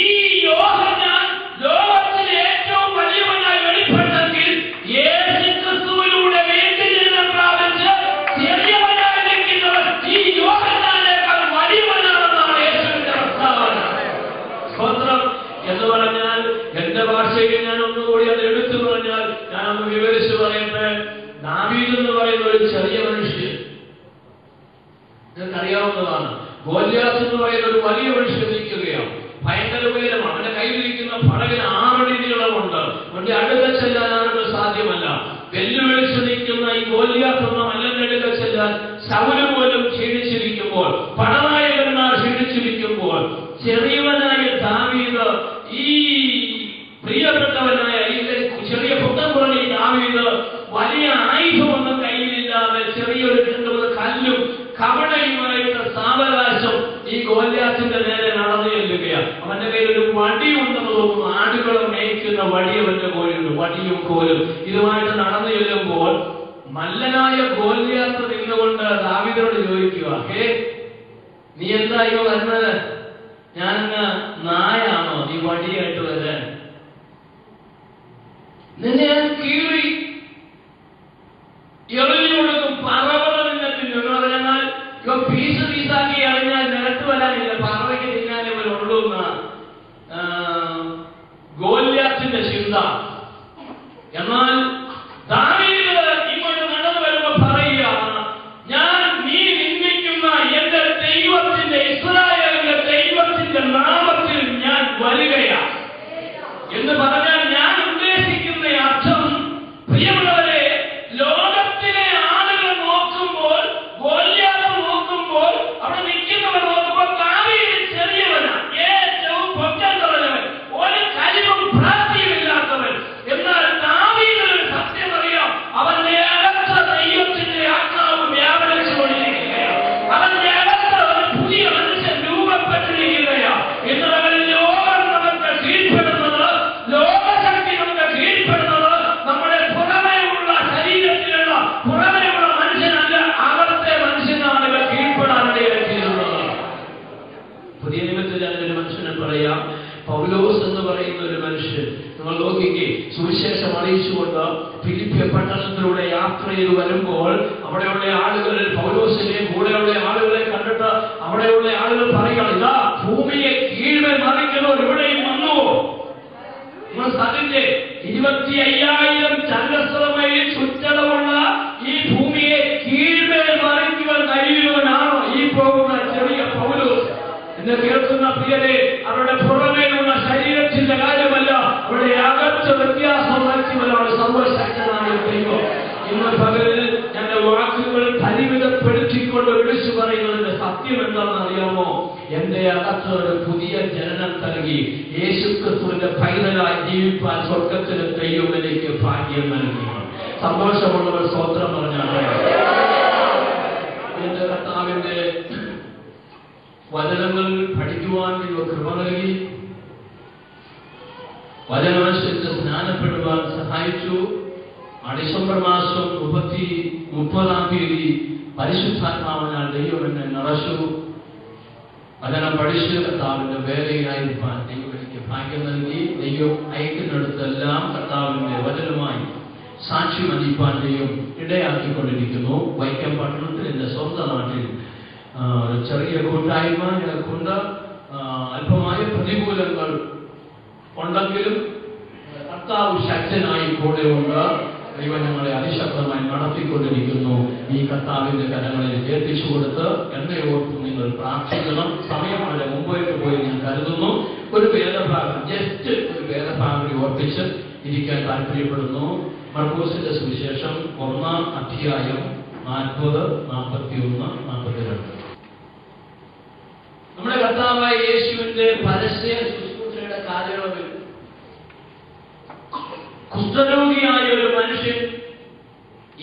ഈ യോഹന്നാൻ ലോകത്തിൽ ഏറ്റവും വലിയവനായി വെളിപ്പെട്ടെങ്കിൽ യേശുക്രിസ്തുവിലൂടെ വീണ്ടുജനനം പ്രാപിച്ച് ചെറിയവനായി നിൽക്കുന്നവൻ ഈ യോഹന്നാനേക്കാൾ വലിയവനാണെന്നാണ് യേശുവിന്റെ പ്രസ്താവന. സ്തോത്രം. എന്ന് പറഞ്ഞാൽ എന്റെ ഭാഷയിൽ ഞാൻ ഒന്നുകൂടി അത് എടുത്തു പറഞ്ഞാൽ ഞാൻ ഒന്ന് വിവരിച്ചു പറയട്ടെ. ദാവീദ് എന്ന് പറയുന്ന ഒരു ചെറിയ മനുഷ്യൻ, നിങ്ങൾക്ക് അറിയാവുന്നതാണ്. ഗോലിയാത്ത് എന്ന് പറയുന്ന ഒരു വലിയ മനുഷ്യൻ നിൽക്കുകയാണ്. ഭയങ്കര ഉയരമാണ്. അവന്റെ കയ്യിലിരിക്കുന്ന പടകിന് 6 അടി നീളമുണ്ട്. അവന്റെ അടുക്ക ചെല്ലാൻ ആർക്ക് സാധ്യമല്ല. വെല്ലുവിളിച്ചു നിൽക്കുന്ന ഈ ഗോലിയാത്ത് എന്ന മല്ലന്റെ അടുക്ക ചെല്ലാൻ ശൗല് പോലും ക്ഷീണിച്ചിരിക്കുമ്പോൾ, പടനായകന്മാർ ക്ഷീണിച്ചിരിക്കുമ്പോൾ, ചെറിയവനായ ദാവീദ്, ഈ പ്രിയപ്പെട്ടവനായ ഈ ചെറിയ പുത്തൻ കുറഞ്ഞ ദാവീദ് വലിയ ആയുധമൊന്നും കയ്യിലില്ലാതെ ചെറിയൊരു 2-3 കല്ലും കവണയുമായിട്ട് സാവകാശം ഈ ഗോലിയാത്തിന്റെ നേരെ നടന്നു ചെല്ലുകയാണ്. അവന്റെ കയ്യിൽ ഒരു വടി ഉണ്ടെന്ന് തോന്നുന്നു. ആടുകളെ മേയ്ക്കുന്ന വടി അവന്റെ കോലുണ്ട്. വടിയും കോലും ഇതുമായിട്ട് നടന്നു ചെല്ലുമ്പോൾ മല്ലനായ ഗോലിയാത്ത് നിന്നുകൊണ്ട് ദാവീദിനോട് ചോദിക്കുക, ഹേ, നീ എന്തായോ വരുന്നത്? ഞാനങ്ങ് നായാണോ നീ വടിയായിട്ട് വരാൻ? നിന്നെ ഞാൻ കീറി എറിഞ്ഞു കൊടുക്കും. പറവ നിന്നെ തിന്നു എന്ന് പറഞ്ഞാൽ പീസ് പീസാക്കി എറിഞ്ഞാൽ നിരത്ത് വരാനില്ല, പറവയ്ക്ക് തിന്നാനേ ഉള്ളൂ എന്നാണ് ഗോലിയാത്തിന്റെ ചിന്ത. എന്നാൽ ദാവീദ് ഇങ്ങോട്ട് നടന്നു വരുമ്പോ പറയുകയാണ്, ഞാൻ നീ നിന്ദിക്കുന്ന എന്റെ ദൈവത്തിന്റെ, ഇസ്രായേലിന്റെ ദൈവത്തിന്റെ നാമത്തിൽ ഞാൻ വരികയാണ് എന്ന് പറഞ്ഞാൽ ഞാൻ ഉദ്ദേശിക്കുന്ന അർത്ഥം, പ്രിയമുള്ളവരെ, ലോകത്തിലെ ആളുകൾ നോക്കുമ്പോൾ, ഗോലിയാത്ത് നോക്കുമ്പോൾ, അവിടെ നിൽക്കുന്നവർ നോക്കുമ്പോൾ ദാവീദ് ചെറിയവനാണ്, ഏറ്റവും പൊക്കം കുറഞ്ഞവൻ, ഒരു കഴിവും പ്രാപ്തിയുമില്ലാത്തവൻ. എന്നാൽ ദാവീദിന് സത്യം അറിയാം, അവന്റെ അകത്ത് ദൈവത്തിന്റെ ആത്മാവ് വ്യാപരിച്ചുകൊണ്ടിരിക്കുകയാണ്. അവന്റെ അകത്ത് ഒരു പുതിയ മനുഷ്യൻ രൂപപ്പെട്ടിരിക്കുകയാണ്. എന്നാൽ ലോകം നമുക്ക് കീഴ്പ്പെടുന്നത്, ലോകശക്തി നമുക്ക് കീഴ്പ്പെടുന്നത് നമ്മുടെ പുറമേയുള്ള ശരീരത്തിലുള്ള പുറമേയുള്ള മനുഷ്യനല്ല, അകത്തെ മനുഷ്യനാണ് ഇവ കീഴ്പ്പെടാനിടയാക്കിയിരുന്നത്. പുതിയ നിമിത്തത്തിൽ അതിനൊരു മനുഷ്യനെ പറയാം, പൗലോസ് എന്ന് പറയുന്ന ഒരു മനുഷ്യൻ. നിങ്ങൾ നോക്കിക്കേ, സുവിശേഷം അറിയിച്ചുകൊണ്ട് ഫിലിപ്പിയ പട്ടണത്തിലൂടെ യാത്ര ചെയ്ത് വരുമ്പോൾ അവിടെയുള്ള ആളുകൾ പൗലോസിനെ, കൂടെയുള്ള ആളുകളെ കണ്ടിട്ട് അവിടെയുള്ള ആളുകൾ പറയുകയാണ്, ഇതാ ഭൂമിയെ കീഴ്മേൽ മറിക്കുന്നവർ ഇവിടെയും വന്നു. നിങ്ങൾ അതിന്റെ 25,000 ചതുരശ്ര മൈൽ ചുറ്റളവുള്ള ഈ ഭൂമിയെ കീഴ്മേൽ മറിക്കുവാൻ കഴിയുന്നവനാണോ ഈ പോകുന്ന ചെറിയ പൗലോസ്? എന്നെ കേൾക്കുന്ന പ്രിയരെ, അവരുടെ പുറമേലുള്ള ശരീരത്തിന്റെ കാര്യമല്ല, അവരുടെ അകത്ത് വ്യത്യാസം വരുത്തിയവരാണ് സർവശക്തനായ ദൈവം. ഇന്ന് പകലിൽ ഞങ്ങളുടെ വാക്കുകൾ പരിമിതപ്പെടുത്തിക്കൊണ്ട് വിളിച്ചു പറയുന്നതിന്റെ സത്യം എന്താണെന്ന് അറിയാമോ? എന്റെ അകത്ത് ഒരു പുതിയ ജനനം നൽകി യേശുക്രിസ്തുവിന്റെ പൈതലായി ജീവിപ്പാൻ സ്വർഗത്തിലെ ദൈവം എനിക്ക് ഭാഗ്യം നൽകി. സന്തോഷമുള്ളവർ സ്തോത്രം പറഞ്ഞാണ്. എന്റെ കർത്താവിന്റെ വചനങ്ങൾ പഠിക്കുവാൻ കൃപ നൽകി, വചനമനുസരിച്ച് സ്നാനപ്പെടുവാൻ സഹായിച്ചു. ഡിസംബർ മാസം 30-ാം തീയതി പരിശുദ്ധാത്മാവിനാൽ ദൈവം എന്നെ നിറച്ചു. വചനം പഠിച്ച് കർത്താവിന്റെ വേലയിലായിരിക്കാൻ ദൈവം എനിക്ക് ഭാഗ്യം നൽകി. ദൈവം അയക്കുന്നിടത്തെല്ലാം കർത്താവിന്റെ വചനമായി സാക്ഷി വഹിപ്പാൻ ദൈവം ഇടയാക്കിക്കൊണ്ടിരിക്കുന്നു. വൈക്കം പട്ടണത്തിൽ, എന്റെ സ്വന്തം നാട്ടിൽ ചെറിയ കൂട്ടായ്മ ഞങ്ങൾക്കുണ്ട്. അല്പമായ പ്രതികൂലങ്ങൾ ഉണ്ടെങ്കിലും കർത്താവ് ശക്തനായി കൂടെയുണ്ട്. ദൈവം ഞങ്ങളെ അതിശക്തമായി നടത്തിക്കൊണ്ടിരിക്കുന്നു. ഈ കർത്താവിന്റെ കരങ്ങളിൽ ഏൽപ്പിച്ചു കൊടുത്ത് എന്നെ ഓർത്ത് നിങ്ങൾ പ്രാർത്ഥിക്കണം. സമയം വളരെ മുമ്പോട്ട് പോയി ഞാൻ കരുതുന്നു. ഒരു വേദഭാഗം, ജസ്റ്റ് ഒരു വേദഭാഗം ഓർപ്പിച്ച് ഇരിക്കാൻ താല്പര്യപ്പെടുന്നു. മർക്കോസിന്റെ സുവിശേഷം 1-ാം അധ്യായം 40, 41, 42. നമ്മുടെ കർത്താവായ യേശുവിന്റെ പരസ്യ ശുശ്രൂഷയുടെ കാലയളവിൽ കുഷ്ഠരോഗിയായ ഒരു മനുഷ്യൻ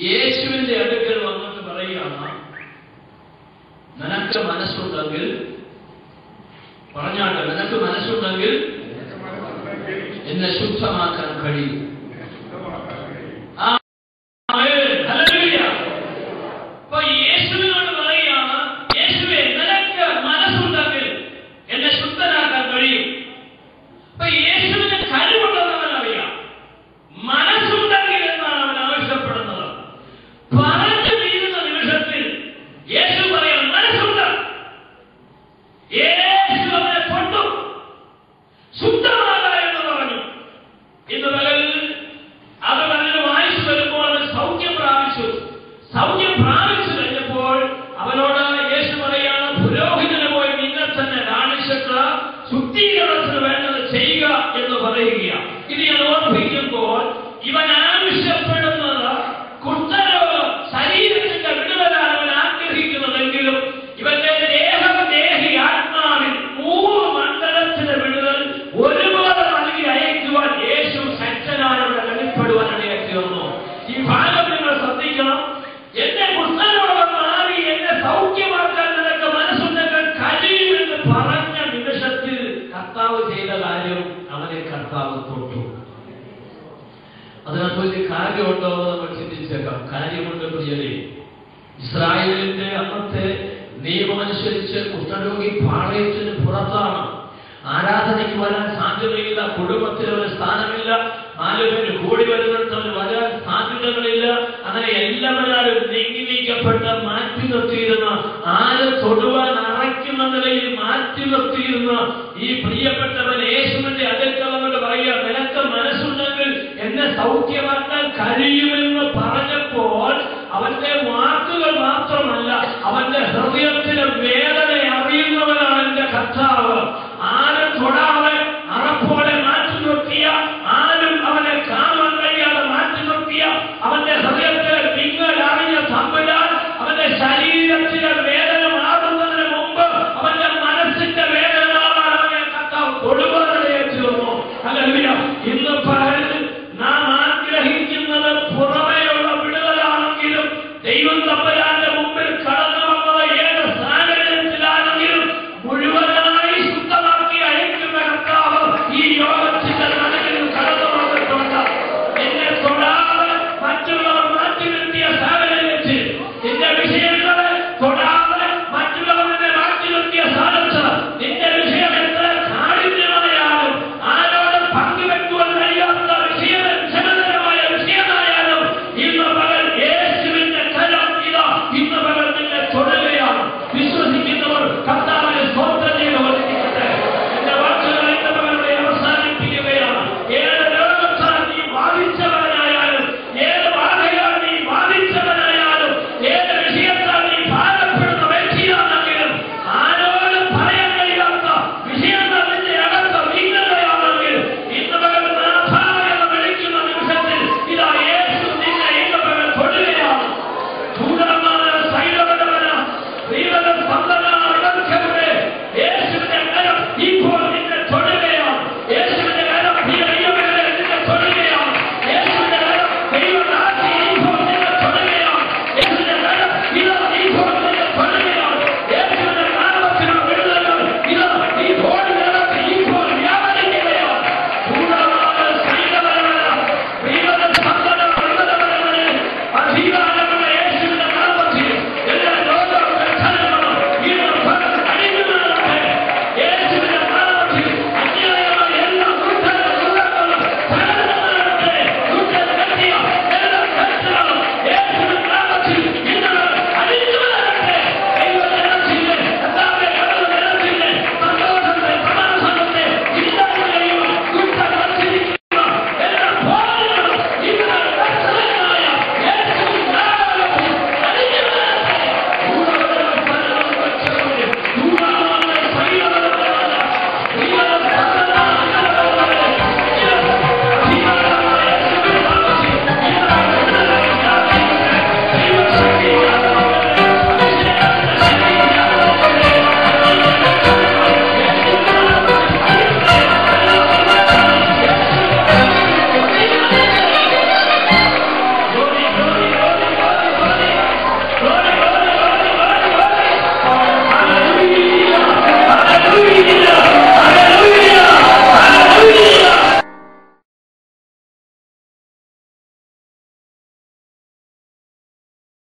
യേശുവിന്റെ അടുക്കൽ വന്നിട്ട് പറയുകയാണ്, നിനക്ക് മനസ്സുണ്ടെങ്കിൽ പറഞ്ഞാട്ടെ, നിനക്ക് മനസ്സുണ്ടെങ്കിൽ എന്നെ ശുദ്ധമാക്കാൻ കഴിയും. അപ്പൊ യേശുവിനോട് പറയുകയാണ്, യേശുവേ നിനക്ക് മനസ്സുണ്ടെങ്കിൽ എന്നെ ശുദ്ധനാക്കാൻ കഴിയും. അപ്പൊ യേശുവിന് കഴിവുണ്ടെന്ന് അവൻ അറിയാം. മനസ്സുണ്ടെങ്കിൽ എന്നാണ് അവൻ ആവശ്യപ്പെടുന്നത്. പറഞ്ഞു തീരുന്ന നിമിഷത്തിൽ യേശു പറയാൻ മനസ്സുണ്ട്. യേശു അവനെ കൊണ്ടു ശുദ്ധമാക എന്ന് പറഞ്ഞു. ഇന്ന് പകലിൽ അത് അതിന് വായിച്ചു വരുമ്പോൾ അവൻ സൗഖ്യം പ്രാപിച്ചു. സൗഖ്യം പ്രാപിച്ചു കഴിഞ്ഞപ്പോൾ അവനോട് യേശു പറയാണ്, പുരോഹിതന് പോയി നിന്നെ തന്നെ കാണിച്ചിട്ട് ശുദ്ധീകരണത്തിന് വേണ്ടത് ചെയ്യുക എന്ന് പറയുകയാണ്. ഇത് ഞാൻ ഓർമ്മിക്കുമ്പോൾ ഇവൻ ആവശ്യപ്പെടുന്നത് കുഷ്ഠരോഗം, ശരീരത്തിന്റെ വിടുതലാണ് അവൻ ആഗ്രഹിക്കുന്നതെങ്കിലും ഇവന്റെ ദേഹി ആത്മാവിൽ 3 മണ്ഡലത്തിന്റെ വിടുതൽ ഒരുപോലെ നൽകി അയക്കുവാൻ യേശു ശക്തനാണെന്ന് വെളിപ്പെടുവാൻ ഇടയാക്കി വന്നു. ഈ ഭാഗം നിങ്ങൾ ശ്രദ്ധിക്കണം. എന്നെ കുഷ്ഠരോഗം മാറി എന്നെ സൗഖ്യമാക്കാൻ നിനക്ക് മനസ്സുണ്ടെങ്കിൽ കഴിയുമെന്ന് പറഞ്ഞ നിമിഷത്തിൽ കർത്താവ് ചെയ്ത കാര്യം അവനെ കർത്താവ് തൊട്ടു. അതിനകത്ത് വലിയ കാര്യമുണ്ടോ എന്ന് നമ്മൾ ചിന്തിച്ചേക്കാം. കാര്യമുണ്ട് പ്രിയരെ. ഇസ്രായേലിന്റെ അന്നത്തെ നിയമമനുസരിച്ച് കുഷ്ഠരോഗി പാളയത്തിന് പുറത്താണ്. ആരാധനയ്ക്ക് വരാൻ സാധ്യതയില്ല. കുടുംബത്തിൽ ഒരു സ്ഥാനമില്ല. 4 പേര് കൂടി വരുന്നിടത്ത് വരാൻ സാധ്യതകളില്ല. അങ്ങനെ എല്ലാവരും നീങ്ങിക്കപ്പെട്ട് മാറ്റി നിർത്തിയിരുന്ന, ആര് തൊടുവാൻ അറയ്ക്കുന്ന നിലയിൽ മാറ്റി നിർത്തിയിരുന്ന ഈ പ്രിയപ്പെട്ടവൻ യേശുവിന്റെ അടുക്കൽ വന്നിട്ട് പറയുക, നിനക്ക് മനസ്സുണ്ടെങ്കിൽ എന്നെ സൗഖ്യമാക്കാൻ കഴിയുമെന്ന് പറഞ്ഞപ്പോൾ അവന്റെ വാക്കുകൾ മാത്രമല്ല, അവന്റെ ഹൃദയത്തിലെ വേദന